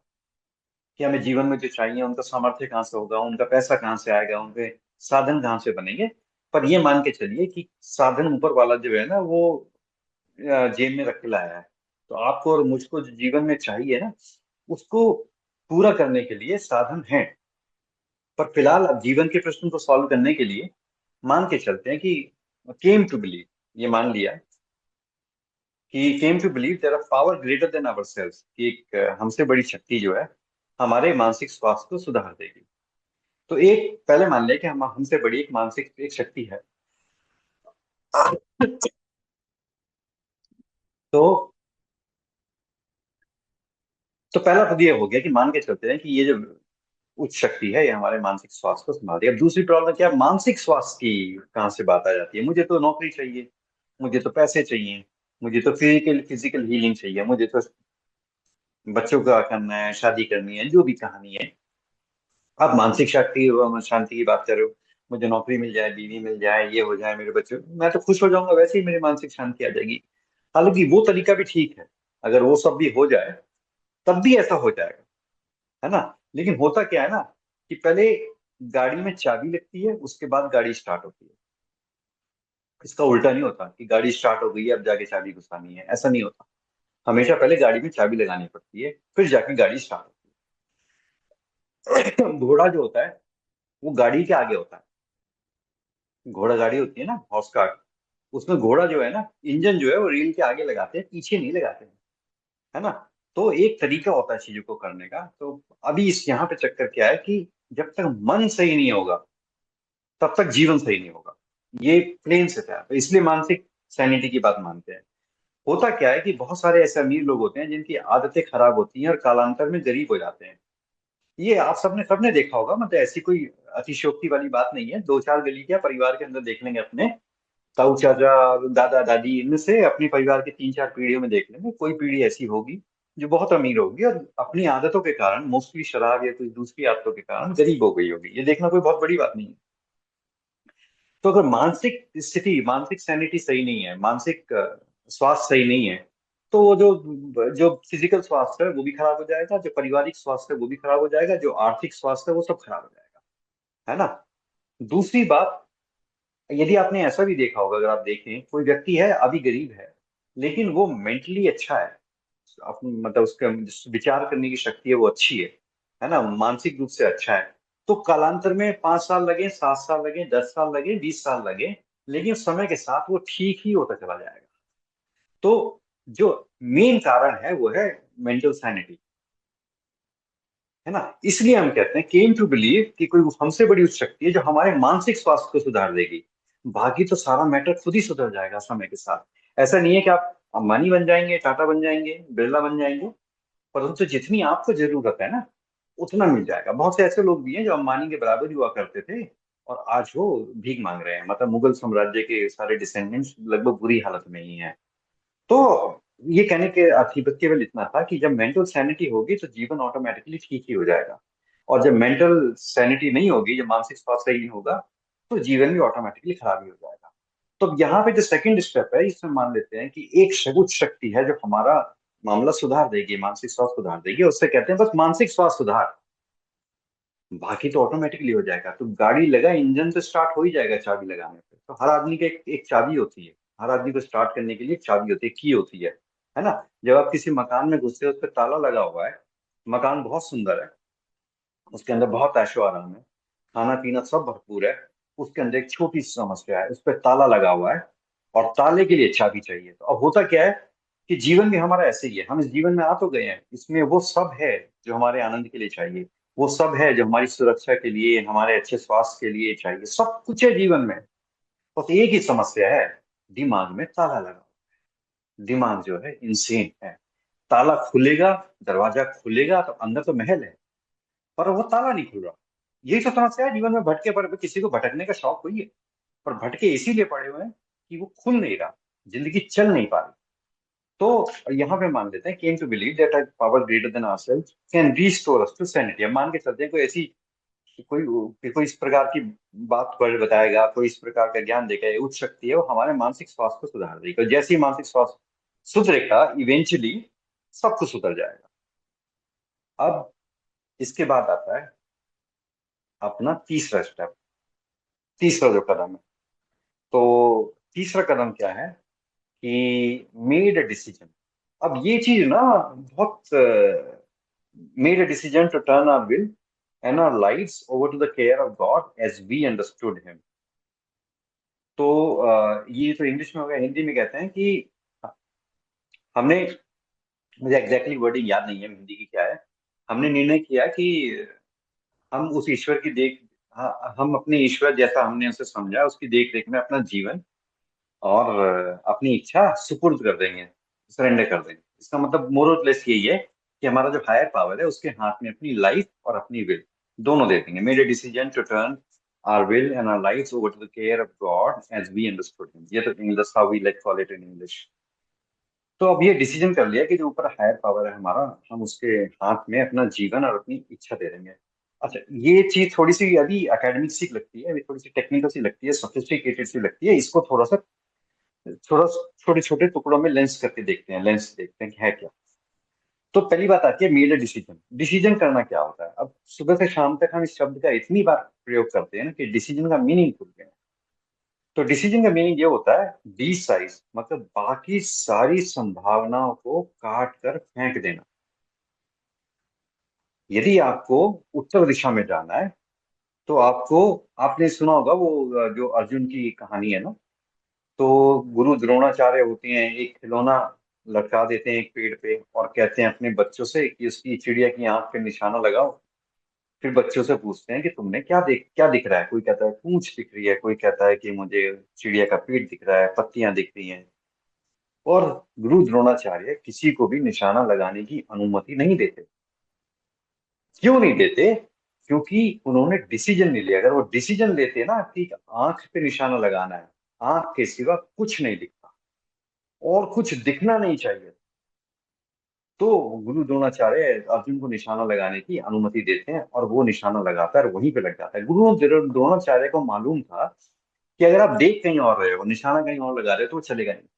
कि हमें जीवन में जो चाहिए उनका सामर्थ्य कहाँ से होगा, उनका पैसा कहाँ से आएगा, उनके साधन कहाँ से बनेंगे। पर ये मान के चलिए कि साधन ऊपर वाला जो है ना, वो जेब में रख के लाया है। तो आपको और मुझको जो जीवन में चाहिए ना, उसको पूरा करने के लिए साधन है। पर फिलहाल अब जीवन के प्रश्न को सॉल्व करने के लिए मान के चलते हैं कि केम टू बिलीव, ये मान लिया कि came to believe there are power greater than ourselves, कि एक हमसे बड़ी शक्ति जो है हमारे मानसिक स्वास्थ्य को सुधार देगी। तो एक पहले मान लिया कि हम हमसे बड़ी एक मानसिक एक शक्ति है। तो तो पहला तो ये हो गया कि मान के चलते हैं कि ये जो उच्च शक्ति है ये हमारे मानसिक स्वास्थ्य को संभालती है। अब दूसरी प्रॉब्लम क्या है, मानसिक स्वास्थ्य की कहाँ से बात आ जाती है। मुझे तो नौकरी चाहिए, मुझे तो पैसे चाहिए, मुझे तो फिजिकल फिजिकल हीलिंग चाहिए, मुझे तो बच्चों का करना है, शादी करनी है, जो भी कहानी है। आप मानसिक शक्ति शांति की बात कर रहे हो, मुझे नौकरी मिल जाए, बीवी मिल जाए, ये हो जाए, मेरे बच्चे, मैं तो खुश हो जाऊंगा, वैसे ही मेरी मानसिक शांति आ जाएगी। हालांकि वो तरीका भी ठीक है, अगर वो सब भी हो जाए तब भी ऐसा हो जाएगा, है ना। लेकिन होता क्या है ना, कि पहले गाड़ी में चाबी लगती है, उसके बाद गाड़ी स्टार्ट होती है। इसका उल्टा नहीं होता कि गाड़ी स्टार्ट हो गई है अब जाके चाबी घुसानी है, ऐसा नहीं होता। हमेशा पहले गाड़ी में चाबी लगानी पड़ती है, फिर जाके गाड़ी स्टार्ट होती है। घोड़ा जो होता है वो गाड़ी के आगे होता है। घोड़ा गाड़ी होती है ना, हॉर्स कार्ट, उसमें घोड़ा जो है ना, इंजन जो है वो रील के आगे लगाते हैं, पीछे नहीं लगाते हैं, है ना। तो एक तरीका होता है चीजों को करने का। तो अभी इस यहाँ पे चक्कर क्या है कि जब तक मन सही नहीं होगा तब तक जीवन सही नहीं होगा। ये प्लेन से था, तो इसलिए मानसिक सैनिटी की बात मानते हैं। होता क्या है कि बहुत सारे ऐसे अमीर लोग होते हैं जिनकी आदतें खराब होती हैं और कालांतर में गरीब हो जाते हैं। ये आप सबने सबने देखा होगा, मतलब ऐसी कोई अतिशयोक्ति वाली बात नहीं है। दो चार गली क्या परिवार के अंदर देख लेंगे अपने, ताऊ चाचा और दादा दादी, इनमें से अपने परिवार की तीन चार पीढ़ियों में देख लेंगे, कोई पीढ़ी ऐसी होगी जो बहुत अमीर होगी और अपनी आदतों के कारण, मोस्टली शराब या कुछ दूसरी आदतों के कारण गरीब हो गई होगी। ये देखना कोई बहुत बड़ी बात नहीं है। तो अगर मानसिक स्थिति, मानसिक सैनिटी सही नहीं है, मानसिक स्वास्थ्य सही नहीं है, तो वो जो जो फिजिकल स्वास्थ्य है वो भी खराब हो जाएगा, जो पारिवारिक स्वास्थ्य है वो भी खराब हो जाएगा, जो आर्थिक स्वास्थ्य है वो सब खराब हो जाएगा, है ना। दूसरी बात, यदि आपने ऐसा भी देखा होगा, अगर आप देखें कोई व्यक्ति है अभी गरीब है लेकिन वो मेंटली अच्छा है, मतलब उसका जो विचार करने की शक्ति है वो अच्छी है ना, मानसिक रूप से अच्छा है, तो कालांतर में 5 साल लगे, 7 साल लगे, 10 साल लगे, 20 साल लगे, लेकिन समय के साथ वो ठीक ही होता चला जाएगा। तो जो मेन कारण है वो है मेंटल सैनिटी, है ना। इसलिए हम कहते हैं केम टू बिलीव कि कोई हमसे बड़ी उस शक्ति है जो हमारे मानसिक स्वास्थ्य को सुधार देगी। बाकी तो सारा मैटर खुद ही सुधर जाएगा समय के साथ। ऐसा नहीं है कि आप अंबानी बन जाएंगे, टाटा बन जाएंगे, बिरला बन जाएंगे, परंतु जितनी आपको जरूरत है ना उतना मिल जाएगा। बहुत से ऐसे लोग भी हैं जो अंबानी के बराबर ही हुआ करते थे, और आज वो भीख मांग रहे हैं। मतलब मुगल साम्राज्य के सारे डिसेंडेंट्स लगभग बुरी हालत में ही हैं। तो ये कहने के अधिपत्य केवल इतना था कि जब मेंटल सैनिटी होगी तो जीवन ऑटोमेटिकली ठीक ही हो जाएगा, और जब मेंटल सैनिटी नहीं होगी, जब मानसिक स्वास्थ्य सही नहीं होगा, तो जीवन भी ऑटोमेटिकली खराब ही हो जाएगा। तो यहाँ पे जो सेकंड स्टेप है, इसमें मान लेते हैं कि एक उच्च शक्ति है जो हमारा मामला सुधार देगी, मानसिक स्वास्थ्य सुधार देगी। उससे कहते हैं बस मानसिक स्वास्थ्य सुधार, बाकी तो ऑटोमेटिकली हो जाएगा। तो गाड़ी लगा, इंजन तो स्टार्ट हो ही जाएगा चाबी लगाने पे। तो हर आदमी के एक चाबी होती है, हर आदमी को स्टार्ट करने के लिए एक चाबी होती है, की होती है ना। जब आप किसी मकान में घुसते हो, उस पर ताला लगा हुआ है, मकान बहुत सुंदर है, उसके अंदर बहुत ऐशो आराम है, खाना पीना सब भरपूर है, उसके अंदर एक छोटी सी समस्या है, उस पर ताला लगा हुआ है, और ताले के लिए चाबी चाहिए। तो अब होता क्या है कि जीवन भी हमारा ऐसे ही है। हम इस जीवन में आ तो गए हैं, इसमें वो सब है जो हमारे आनंद के लिए चाहिए, वो सब है जो हमारी सुरक्षा के लिए, हमारे अच्छे स्वास्थ्य के लिए चाहिए, सब कुछ है जीवन में। बस एक ही समस्या है, दिमाग में ताला लगा। दिमाग जो है इंसेन है। ताला खुलेगा, दरवाजा खुलेगा तो अंदर तो महल है, पर वो ताला नहीं खुल रहा। यही तो समस्या है जीवन में। भटके पर किसी को भटकने का शौक हुई है, पर भटके इसीलिए पड़े हुए हैं कि वो खुल नहीं रहा, जिंदगी चल नहीं पा रही। तो यहाँ पे मान लेते हैं, came to believe that a power greater than ourselves can restore us to sanity. हम मान के चलते हैं कोई ऐसी, कोई इस प्रकार की बात पर बताएगा, कोई इस प्रकार का ज्ञान देगा, ये उच्च शक्ति है, वो हमारे मानसिक स्वास्थ्य को सुधार देगी। और जैसे ही मानसिक स्वास्थ्य सुधरेगा, इवेंचुअली सब कुछ सुधर जाएगा। अब इसके बाद आता है अपना तीसरा स्टेप, तीसरा जो कदम है। तो तीसरा कदम क्या है कि मेड अ डिसीजन। अब ये चीज ना बहुत, made a decision to turn our will and our lives over to the care of God as we understood him. तो ये तो इंग्लिश में हो गया। हिंदी में कहते हैं कि हमने, मुझे एग्जैक्टली वर्डिंग याद नहीं है हिंदी की क्या है, हमने निर्णय किया कि हम उस ईश्वर की देख, हाँ, हम अपने ईश्वर जैसा हमने उसे समझा, उसकी देख रेख में अपना जीवन और अपनी इच्छा सुपुर्द कर देंगे, सरेंडर कर देंगे। इसका मतलब मोरलेस यही है कि हमारा जो हायर पावर है उसके हाथ में अपनी लाइफ और अपनी विल दोनों दे देंगे। Made a decision to turn our will and our life over to the care of God as we understood him. ये तो English, how we like call it in English. तो अब ये डिसीजन कर लिया कि जो ऊपर हायर पावर है हमारा, हम उसके हाथ में अपना जीवन और अपनी इच्छा दे देंगे। अच्छा, ये चीज थोड़ी सी अभी एकेडमिक सी लगती है, अभी थोड़ी सी टेक्निकल सी लगती है, सोफिस्टिकेटेड सी लगती है। इसको थोड़ा छोटे छोटे टुकड़ों में लेंस करके देखते हैं, लेंस देखते हैं कि है क्या। तो पहली बात आती है मेड अ डिसीजन। डिसीजन करना क्या होता है? अब सुबह से शाम तक हम इस शब्द का इतनी बार प्रयोग करते हैं ना कि डिसीजन का मीनिंग भूल गए हैं। तो डिसीजन का मीनिंग ये होता है डी साइज, मतलब बाकी सारी संभावनाओं को काट कर फेंक देना। यदि आपको उत्तर दिशा में जाना है तो आपको, आपने सुना होगा वो जो अर्जुन की कहानी है ना, तो गुरु द्रोणाचार्य होते हैं, एक खिलौना लटका देते हैं एक पेड़ पे और कहते हैं अपने बच्चों से कि उसकी चिड़िया की आंख पे निशाना लगाओ। फिर बच्चों से पूछते हैं कि तुमने क्या दिख रहा है? कोई कहता है पूंछ दिख रही है, कोई कहता है कि मुझे चिड़िया का पेट दिख रहा है, पत्तियां दिख रही हैं। और गुरु द्रोणाचार्य किसी को भी निशाना लगाने की अनुमति नहीं देते। क्यों नहीं देते? क्योंकि उन्होंने डिसीजन नहीं लिया। अगर वो डिसीजन लेते ना कि आंख पे निशाना लगाना है, आंख के सिवा कुछ नहीं दिखता और कुछ दिखना नहीं चाहिए, तो गुरु द्रोणाचार्य अर्जुन को निशाना लगाने की अनुमति देते हैं और वो निशाना लगाता है और वहीं पे लग जाता है। द्रोणाचार्य को मालूम था कि अगर आप देख कहीं और रहे हो, निशाना कहीं और लगा रहे हो, तो वो चलेगा नहीं।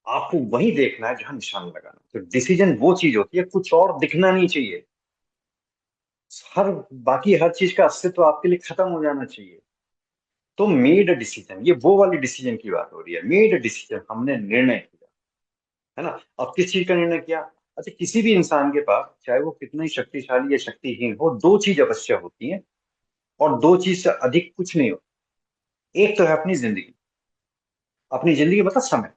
आपको वही देखना है जहां निशाना लगाना है। तो डिसीजन वो चीज होती है, कुछ और दिखना नहीं चाहिए। हर बाकी हर चीज का अस्तित्व आपके लिए खत्म हो जाना चाहिए। तो मेड अ डिसीजन, ये वो वाली डिसीजन की बात हो रही है। मेड अ डिसीजन, हमने निर्णय किया, है ना। अब किस चीज का निर्णय किया? अच्छा, किसी भी इंसान के पास, चाहे वो कितना ही शक्तिशाली या शक्तिहीन हो, दो चीज अवश्य होती हैं, और दो चीज से अधिक कुछ नहीं होता। एक तो है अपनी जिंदगी। अपनी जिंदगी मतलब समय।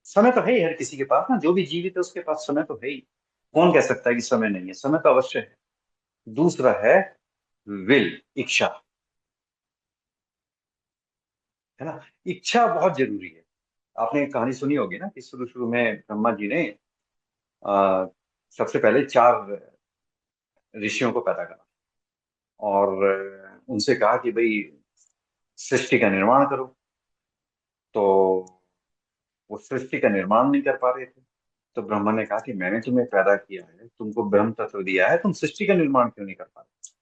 समय तो है ही हर किसी के पास ना, जो भी जीवित है उसके पास समय तो है ही। कौन कह सकता है कि समय नहीं है? समय तो अवश्य है। दूसरा है विल, इच्छा, है ना। इच्छा बहुत जरूरी है। आपने एक कहानी सुनी होगी ना कि शुरू शुरू में ब्रह्मा जी ने आ, सबसे पहले चार ऋषियों को पैदा करा, और उनसे कहा कि भाई सृष्टि का निर्माण करो। तो वो सृष्टि का निर्माण नहीं कर पा रहे थे। तो ब्रह्मा ने कहा कि मैंने तुम्हें पैदा किया है, तुमको ब्रह्म तत्व दिया है, तुम सृष्टि का निर्माण क्यों नहीं कर पा रहे?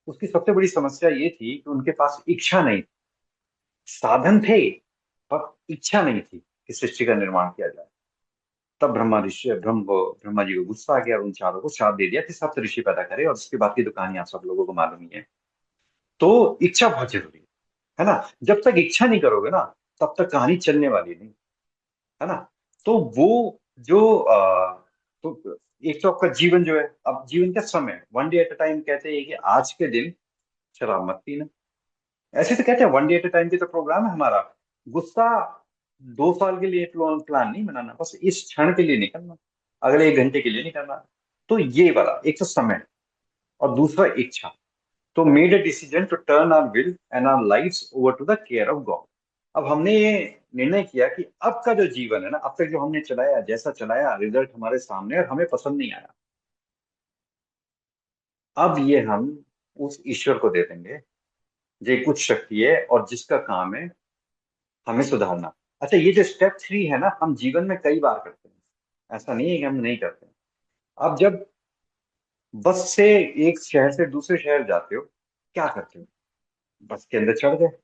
उसकी सबसे बड़ी समस्या ये थी कि उनके पास इच्छा नहीं थी। साधन थे पर इच्छा नहीं थी कि सृष्टि का निर्माण किया जाए। तब ब्रह्मा जी को गुस्सा आ गया और उन चारों को श्राप दे दिया कि सप्त ऋषि पैदा करे, और उसके बाद की तो कहानी आप सब लोगों को मालूम ही है। तो इच्छा बहुत जरूरी है ना। जब तक इच्छा नहीं करोगे ना, तब तक कहानी चलने वाली नहीं, है ना। तो वो जो तो एक तो आपका जीवन जो है, अब जीवन का समय one day at a time कहते हैं कि आज के दिन शराब मत पीना। ऐसे तो कहते हैं one day at a time की तो प्रोग्राम है हमारा। गुस्सा 2 साल के लिए प्लान नहीं बनाना, बस इस क्षण के लिए नहीं करना, अगले 1 घंटे के लिए नहीं करना। तो ये वाला एक तो समय, और दूसरा इच्छा। तो made a decision to turn our will and our lifes over to the care of God. अब हमने ये निर्णय किया कि अब का जो जीवन है ना, अब तक जो हमने चलाया, जैसा चलाया, रिजल्ट हमारे सामने और हमें पसंद नहीं आया। अब ये हम उस ईश्वर को दे देंगे जो कुछ शक्ति है और जिसका काम है हमें सुधारना। अच्छा, ये जो स्टेप 3 है ना, हम जीवन में कई बार करते हैं, ऐसा नहीं है कि हम नहीं करते। अब जब बस से एक शहर से दूसरे शहर जाते हो, क्या करते हो? बस के अंदर चढ़ गए,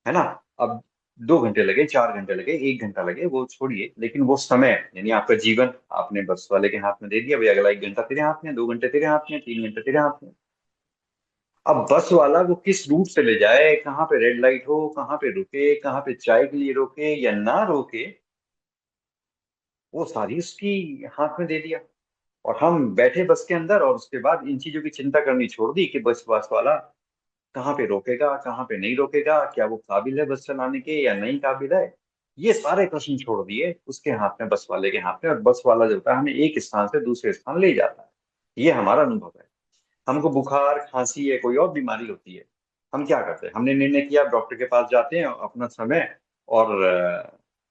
है ना। अब 2 घंटे लगे, 4 घंटे लगे, 1 घंटा लगे, वो छोड़िए, लेकिन वो समय यानी आपका जीवन आपने बस वाले के हाथ में दे दिया। भाई अगला 1 घंटा तेरे हाथ में, 2 घंटे तेरे हाथ में, 3 घंटे तेरे हाथ में। अब बस वाला वो किस रूट से ले जाए, कहाँ पे रेड लाइट हो, कहाँ पे रुके, कहाँ पे चाय के लिए रोके या ना रोके, वो सारी उसकी हाथ में दे दिया। और हम बैठे बस के अंदर, और उसके बाद इन चीजों की चिंता करनी छोड़ दी कि बस वाला कहाँ पे रोकेगा, कहाँ पे नहीं रोकेगा, क्या वो काबिल है बस चलाने के या नहीं काबिल है। ये सारे प्रश्न छोड़ दिए उसके हाथ में, बस वाले के हाथ में। और बस वाला जो होता है हमें एक स्थान से दूसरे स्थान ले जाता है। ये हमारा अनुभव है। हमको बुखार खांसी है, कोई और बीमारी होती है, हम क्या करते हैं? हमने निर्णय किया, डॉक्टर के पास जाते हैं, अपना समय और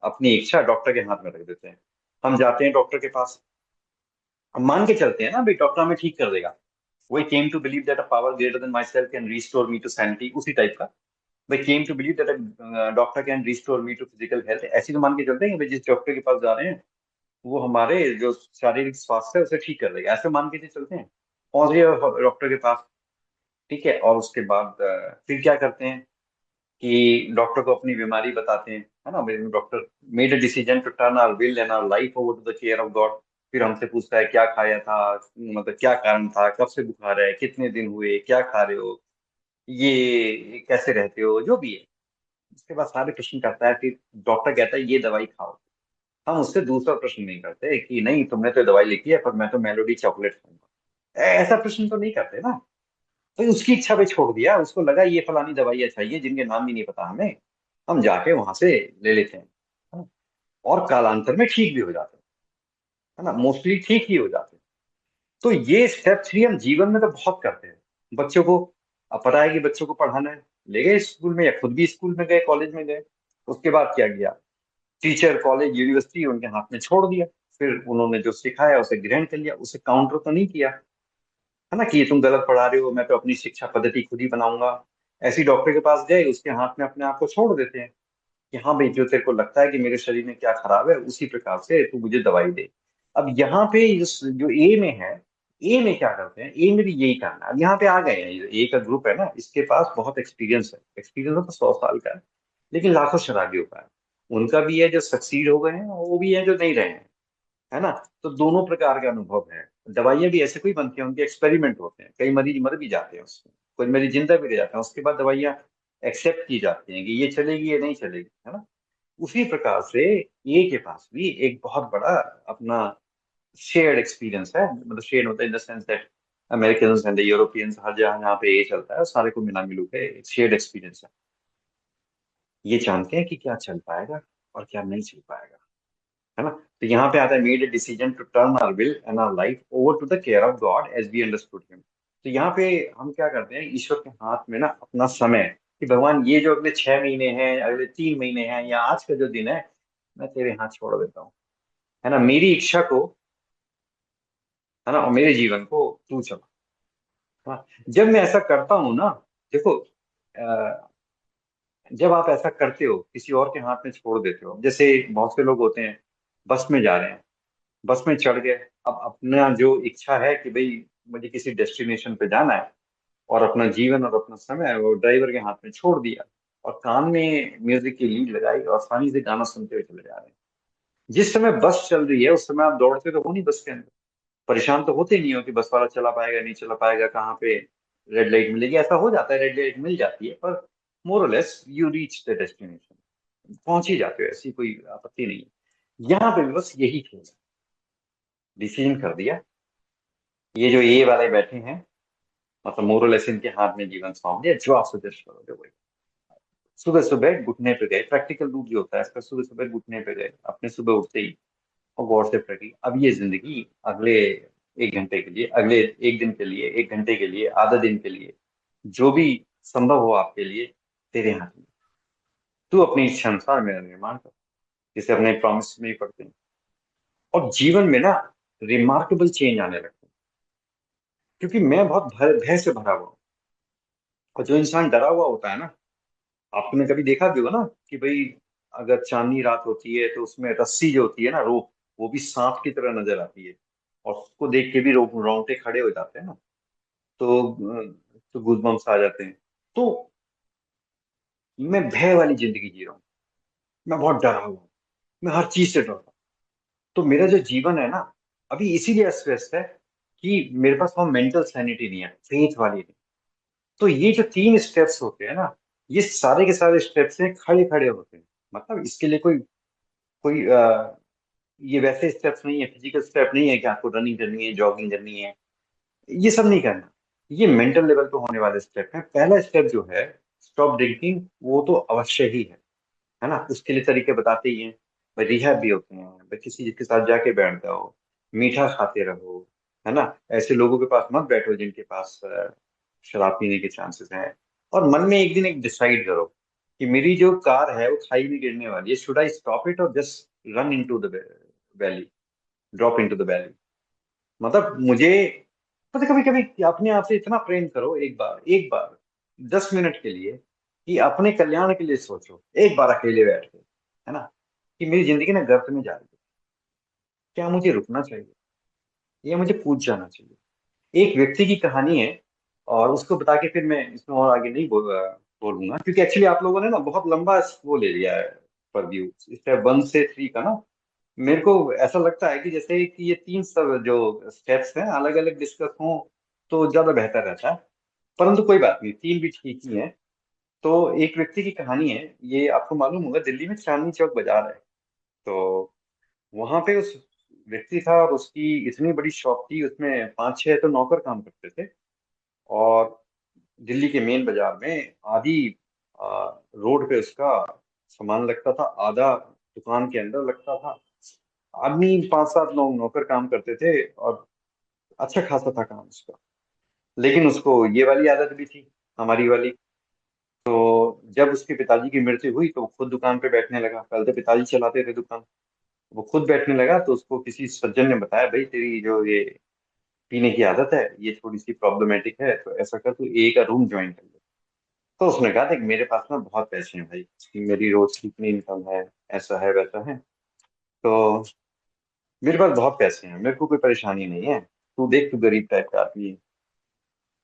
अपनी इच्छा डॉक्टर के हाथ में रख देते हैं। हम जाते हैं डॉक्टर के पास, हम मान के चलते हैं ना भाई डॉक्टर हमें ठीक कर देगा। वही came to believe that a power greater than myself can restore me to sanity, उसी टाइप का। भाई came to believe that doctor can restore me to physical health, ऐसी तो मान के चलते हैं कि भाई जिस डॉक्टर के पास जा रहे हैं वो हमारे जो शारीरिक स्वास्थ्य है उसे ठीक कर देगा, ऐसे मान के तो चलते हैं। पहुंच गए डॉक्टर के पास, ठीक है। और उसके बाद फिर क्या करते हैं कि डॉक्टर को अपनी बीमारी बताते हैं, है ना। Doctor made a decision to turn our will and our life over to the care of God. फिर हमसे पूछता है क्या खाया था, मतलब क्या कारण था, कब से बुखार है, कितने दिन हुए, क्या खा रहे हो, ये कैसे रहते हो, जो भी है। उसके बाद सारे प्रश्न करता है, फिर डॉक्टर कहता है ये दवाई खाओ। हम उससे दूसरा प्रश्न नहीं करते कि नहीं तुमने तो दवाई लिखी है पर मैं तो मेलोडी चॉकलेट खाऊंगा, ऐसा प्रश्न तो नहीं करते ना। तो उसकी इच्छा पे छोड़ दिया, उसको लगा ये फलानी दवाइयाँ चाहिए जिनके नाम भी नहीं पता हमें, हम जाके वहां से ले लेते हैं, है ना? और कालांतर में ठीक भी हो जाते हैं, है ना, मोस्टली ठीक ही हो जाते हैं। तो ये स्टेप 3 हम जीवन में तो बहुत करते हैं। बच्चों को, अब पता है कि बच्चों को पढ़ाना है, ले गए स्कूल में या खुद भी स्कूल में गए, कॉलेज में गए। उसके बाद क्या किया? टीचर, कॉलेज, यूनिवर्सिटी उनके हाथ में छोड़ दिया। फिर उन्होंने जो सिखाया उसे ग्रहण कर लिया, उसे काउंटर तो नहीं किया, है ना, कि ये तुम गलत पढ़ा रहे हो, मैं तो अपनी शिक्षा पद्धति खुद ही बनाऊंगा। ऐसे ही डॉक्टर के पास गए, उसके हाथ में अपने आप को छोड़ देते हैं कि हाँ भाई जो तेरे को लगता है कि मेरे शरीर में क्या खराब है उसी प्रकार से तू मुझे दवाई दे। अब यहाँ पे जो ए में है, ए में क्या करते हैं, ए में भी यही करना है। अब यहाँ पे आ गए हैं, ए का ग्रुप है ना, इसके पास बहुत एक्सपीरियंस है, एक्सपीरियंस तो 100 साल का है, लेकिन लाखों शराबियों का है। उनका भी है जो सक्सीड हो गए हैं, और वो भी है जो नहीं रहे हैं, है ना। तो दोनों प्रकार का अनुभव है। दवाइयां भी ऐसे कोई बनती हैं, उनके एक्सपेरिमेंट होते हैं, कई मरीज मर भी जाते हैं उसमें, कोई मरीज जिंदा भी रह जाते हैं, उसके बाद दवाइयां एक्सेप्ट की जाती हैं कि ये चलेगी ये नहीं चलेगी, है ना। उसी प्रकार से ए के पास भी एक बहुत बड़ा अपना शेयर्ड एक्सपीरियंस है, मतलब शेयर्ड होता है in the sense that American and Europeans हर जगह जहाँ पे ए चलता है सारे को मिला मिलू के शेयर्ड एक्सपीरियंस है। ये जानते हैं कि क्या चल पाएगा और क्या नहीं चल पाएगा, है ना। तो यहाँ पे आता है made a decision to turn our will and our life over to the care of God as we understood him. तो यहाँ पे हम क्या करते हैं, ईश्वर के हाथ में ना अपना समय, कि भगवान ये जो अगले 6 महीने हैं, अगले 3 महीने हैं, या आज का जो दिन है, मैं तेरे हाथ छोड़ देता हूँ, है ना। मेरी इच्छा को, है ना, और मेरे जीवन को तू चला। हाँ, जब मैं ऐसा करता हूँ ना, देखो, अ, जब आप ऐसा करते हो, किसी और के हाथ में छोड़ देते हो, जैसे बहुत से लोग होते हैं, बस में जा रहे हैं, बस में चढ़ गए, अब अपना जो इच्छा है कि भाई मुझे किसी डेस्टिनेशन पे जाना है, और अपना जीवन और अपना समय वो ड्राइवर के हाथ में छोड़ दिया, और कान में म्यूजिक की लीड लगाई और आसानी से गाना सुनते हुए चले जा रहे हैं। जिस समय बस चल रही है उस समय आप दौड़ते तो हो नहीं बस के अंदर, परेशान तो होते नहीं हो कि बस वाला चला पाएगा नहीं चला पाएगा, कहाँ पे रेड लाइट मिलेगी। ऐसा हो जाता है, रेड लाइट मिल जाती है, पर मोर और less you reach the destination, पहुंच ही जाते हो, ऐसी कोई आपत्ति नहीं है। यहाँ पे भी बस यही खेल है। डिसीजन कर दिया, ये जो ए वाले बैठे हैं, मतलब मोर और लेस इनके हाथ में जीवन सौंप दिया, जो आप सजेस्ट करोगे वही। सुबह सुबह घुटने पे गए, प्रैक्टिकल रूप जो होता है इसका, सुबह सुबह घुटने पे गए, अपने सुबह उठते ही, और गौर से प्रति अब ये जिंदगी अगले 1 घंटे के लिए, अगले 1 दिन के लिए, 1 घंटे के लिए, आधा दिन के लिए, जो भी संभव हो आपके लिए, तेरे हाथ में। तू अपनी इच्छा अनुसार मेरा निर्माण कर, जिसे अपने प्रॉमिस में ही पढ़ते हैं। और जीवन में ना रिमार्केबल चेंज आने लगता है, क्योंकि मैं बहुत भय से भरा हुआ हूँ। और जो इंसान डरा हुआ होता है ना, आपने कभी देखा भी होगा ना कि भाई अगर चांदनी रात होती है तो उसमें रस्सी जो होती है ना, रोप, वो भी सांप की तरह नजर आती है, और उसको देख के भी रोंगटे खड़े हो जाते हैं ना। तो गूजबम्स आ जाते हैं। तो मैं भय वाली जिंदगी जी रहा हूँ, मैं बहुत डरा हुआ हूँ, मैं हर चीज से डरता हूँ। तो मेरा जो जीवन है ना, अभी इसीलिए अस्त व्यस्त है कि मेरे पास वो मेंटल सैनिटी नहीं है, फेथ वाली नहीं। तो ये जो 3 स्टेप्स होते हैं ना, ये सारे के सारे स्टेप्स हैं, खड़े खड़े होते हैं। मतलब इसके लिए कोई कोई ये वैसे स्टेप्स नहीं है, फिजिकल स्टेप नहीं है कि आपको रनिंग करनी है, जॉगिंग करनी है, ये सब नहीं करना। ये मेंटल लेवल पे होने वाले स्टेप है। पहला स्टेप जो है, स्टॉप ड्रिंकिंग, वो तो अवश्य ही है ना। उसके लिए तरीके बताते ही हैं, भाई रिहैब भी होते हैं, भाई किसी के साथ जाके बैठ जाओ, मीठा खाते रहो, है ना। ऐसे लोगों के पास मत बैठो जिनके पास शराब पीने के चांसेस हैं। और मन में एक दिन एक डिसाइड करो कि मेरी जो कार है वो खाई में गिरने वाली है, शुड आई स्टॉप इट और just run into the valley, drop into the valley. मतलब मुझे, पता, कभी कभी अपने आप से इतना प्रेम करो, एक बार 10 मिनट के लिए, कि अपने कल्याण के लिए सोचो, एक बार अकेले बैठ के, है ना, कि मेरी जिंदगी ना गर्त में जा रही है, क्या मुझे रुकना चाहिए या मुझे कूद जाना चाहिए। एक व्यक्ति की कहानी है, और उसको बता के फिर मैं इसमें और आगे नहीं बोलूंगा, क्योंकि एक्चुअली आप लोगों ने ना बहुत लंबा वो ले लिया है परव्यू, स्टेप 1 से 3 का ना। मेरे को ऐसा लगता है कि जैसे कि ये 3 सब जो स्टेप्स हैं अलग अलग डिस्कस हों तो ज्यादा बेहतर रहता है। परंतु कोई बात नहीं, 3 भी ठीक ही है। तो एक व्यक्ति की कहानी है, ये आपको मालूम होगा, दिल्ली में चांदनी चौक बाजार है। तो वहां पे उस व्यक्ति था, और उसकी इतनी बड़ी शॉप थी, उसमें 5-6 तो नौकर काम करते थे। और दिल्ली के मेन बाजार में आधी रोड पे उसका सामान लगता था, आधा दुकान के अंदर लगता था। आदमी 5-7 लोग नौकर काम करते थे, और अच्छा खासा था काम उसका। लेकिन उसको ये वाली आदत भी थी, हमारी वाली। तो जब उसके पिताजी की मृत्यु हुई तो वो खुद दुकान पे बैठने लगा। पहले तो पिताजी चलाते थे दुकान, वो खुद बैठने लगा। तो उसको किसी सज्जन ने बताया, भाई तेरी जो ये पीने की आदत है ये थोड़ी सी प्रॉब्लमेटिक है, तो ऐसा कर, तू ए का रूम ज्वाइन कर ले। तो उसने कहा, देख मेरे पास ना बहुत पैसे हैं भाई, मेरी रोज की इतनी इनकम है, ऐसा है वैसा है, तो मेरे पास बहुत पैसे हैं, मेरे को कोई परेशानी नहीं है, तू देख तू गरीब टाइप का आदमी है,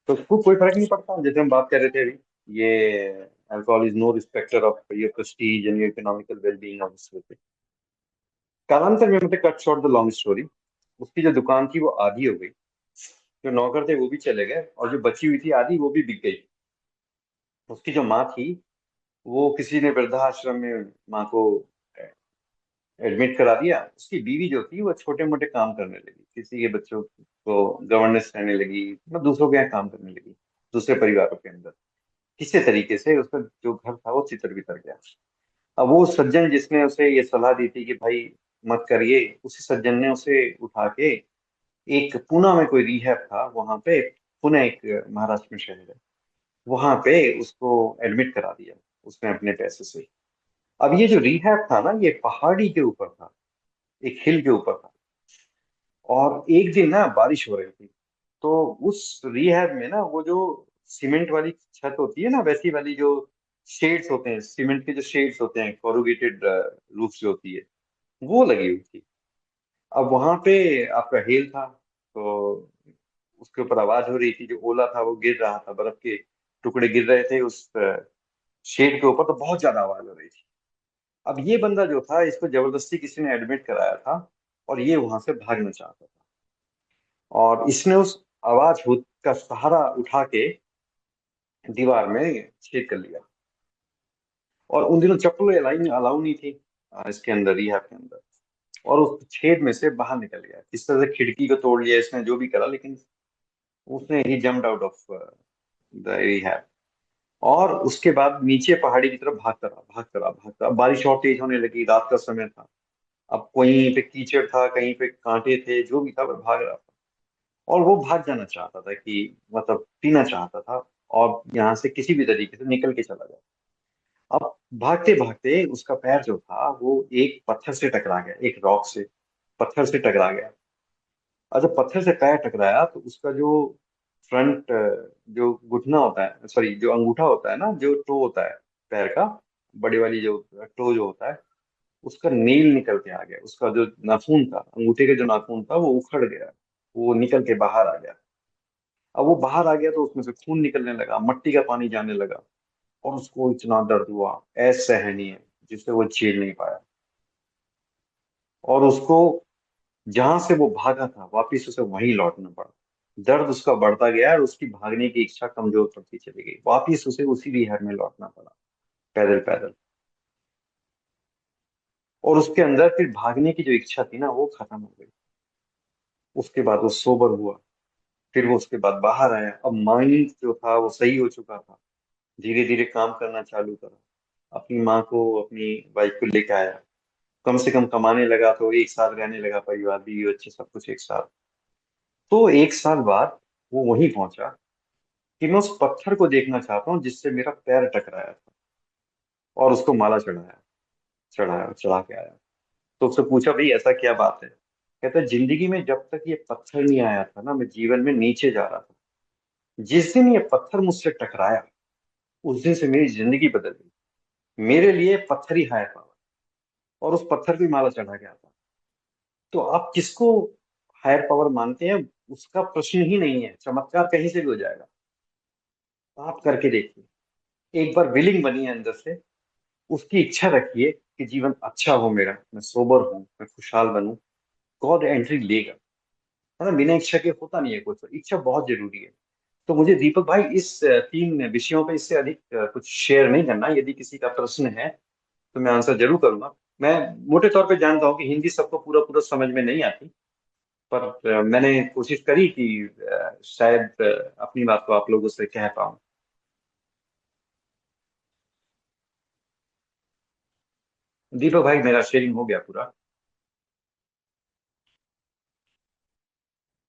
तो उसको कोई फर्क नहीं पड़ता। जैसे हम बात कर रहे थे अभी, ये alcohol is no respecter of your prestige and your economical wellbeing of this. कालांतर में, मतलब cut short the long story, उसकी जो दुकान थी वो आधी हो गई, जो नौकर थे वो भी चले गए, और जो बची हुई थी आधी वो भी बिक गई। उसकी जो माँ थी, वो किसी ने वृद्धाश्रम में माँ को एडमिट करा दिया। उसकी बीवी जो थी वो छोटे मोटे काम करने लगी, किसी के बच्चों को गवर्नेंस करने लगी, मतलब दूसरों के यहाँ काम करने लगी, दूसरे परिवारों के अंदर। किसी तरीके से उसका जो घर था वो तितर बितर गया। अब वो सज्जन जिसने उसे ये सलाह दी थी कि भाई मत करिए, उसी सज्जन ने उसे उठा के एक पूना में कोई रिहैब था वहां पे, पुणे एक महाराष्ट्र में शहर है, वहां पे उसको एडमिट करा दिया उसने अपने पैसे से। अब ये जो रिहैब था ना, ये पहाड़ी के ऊपर था, एक हिल के ऊपर था। और एक दिन ना बारिश हो रही थी, तो उस रिहैब में ना वो जो सीमेंट वाली छत होती है ना, वैसी वाली जो शेड्स होते हैं, सीमेंट के जो शेड्स होते हैं, कोरुगेटेड रूफ जो होती है, वो लगी हुई थी। अब वहां पे आपका हेल था, तो उसके ऊपर आवाज हो रही थी, जो ओला था वो गिर रहा था, बर्फ के टुकड़े गिर रहे थे उस शेड के ऊपर, तो बहुत ज्यादा आवाज हो रही थी। अब ये बंदा जो था, इसको जबरदस्ती किसी ने एडमिट कराया था, और ये वहां से भागना चाहता था, और इसने उस का सहारा उठा के दीवार में छेद कर लिया। और उन दिनों चप्पल अलाउ नहीं थी इसके अंदर, रिहाब के अंदर। और उस छेद में से बाहर निकल गया, इस तरह से खिड़की को तोड़ लिया इसने, जो भी करा, लेकिन उसने ही jumped out of the rehab. और उसके बाद नीचे पहाड़ी की तरफ भागता रहा, भागता रहा, भागता रहा। बारिश और तेज होने लगी, रात का समय था। अब कहीं पे कीचड़ था, कहीं पे कांटे थे, जो भी था, वो भाग रहा था। और वो भाग जाना चाहता था, कि मतलब पीना चाहता था, और यहाँ से किसी भी तरीके से निकल के चला जाए। अब भागते भागते उसका पैर जो था वो एक पत्थर से टकरा गया, एक रॉक से, पत्थर से टकरा गया। और जब पत्थर से पैर टकराया, तो उसका जो फ्रंट, जो घुटना होता है, सॉरी, जो अंगूठा होता है ना, जो टो होता है पैर का, बड़ी वाली जो टो जो होता है, उसका नील निकल के आ गया। उसका जो नाखून था, अंगूठे का जो नाखून था, वो उखड़ गया, वो निकल के बाहर आ गया। अब वो बाहर आ गया तो उसमें से खून निकलने लगा, मट्टी का पानी जाने लगा, और उसको इतना दर्द हुआ, असहनीय, जिससे वो झेल नहीं पाया। और उसको, जहां से वो भागा था, वापिस उसे वहीं लौटना पड़ा। दर्द उसका बढ़ता गया, और उसकी भागने की इच्छा कमजोर पड़ती चली गई, वापिस उसे उसी रिहर में लौटना पड़ा, पैदल पैदल। और उसके अंदर फिर भागने की जो इच्छा थी ना, वो खत्म हो गई। उसके बाद वो सोबर हुआ। फिर वो उसके बाद बाहर आया। अब माइंड जो था वो सही हो चुका था, धीरे धीरे काम करना चालू करा। अपनी माँ को, अपनी वाइफ को लेके आया, कम से कम कमाने लगा, तो एक साथ रहने लगा, परिवार, बीवी बच्चे, सब कुछ एक साथ। तो एक साल बाद वो वहीं पहुंचा, कि मैं उस पत्थर को देखना चाहता हूँ जिससे मेरा पैर टकराया था। और उसको माला चढ़ाया, चढ़ाया, चढ़ा के आया। तो उससे पूछा, भाई ऐसा क्या बात है? कहता है, जिंदगी में जब तक ये पत्थर नहीं आया था ना, मैं जीवन में नीचे जा रहा था। जिस दिन ये पत्थर मुझसे टकराया, उस दिन से मेरी जिंदगी बदल गई। मेरे लिए पत्थर ही हायर पावर। और उस पत्थर की माला चढ़ा के आता। तो आप किसको हायर पावर मानते हैं, उसका प्रश्न ही नहीं है, चमत्कार कहीं से भी हो जाएगा। आप करके देखिए, एक बार विलिंग बनिए अंदर से, उसकी इच्छा रखिए कि जीवन अच्छा हो मेरा, मैं सोबर हूँ, मैं खुशहाल बनूं। गॉड एंट्री लेगा, है ना। बिना इच्छा के होता नहीं है कुछ, तो इच्छा बहुत जरूरी है। तो मुझे दीपक भाई इस 3 विषयों पे इससे अधिक कुछ शेयर नहीं करना। यदि किसी का प्रश्न है तो मैं आंसर जरूर करूंगा। मैं मोटे तौर पे जानता हूँ कि हिंदी सबको पूरा पूरा समझ में नहीं आती, पर मैंने कोशिश करी कि शायद अपनी बात को आप लोगों से कह पाऊं। दीपक भाई, मेरा शेयरिंग हो गया पूरा।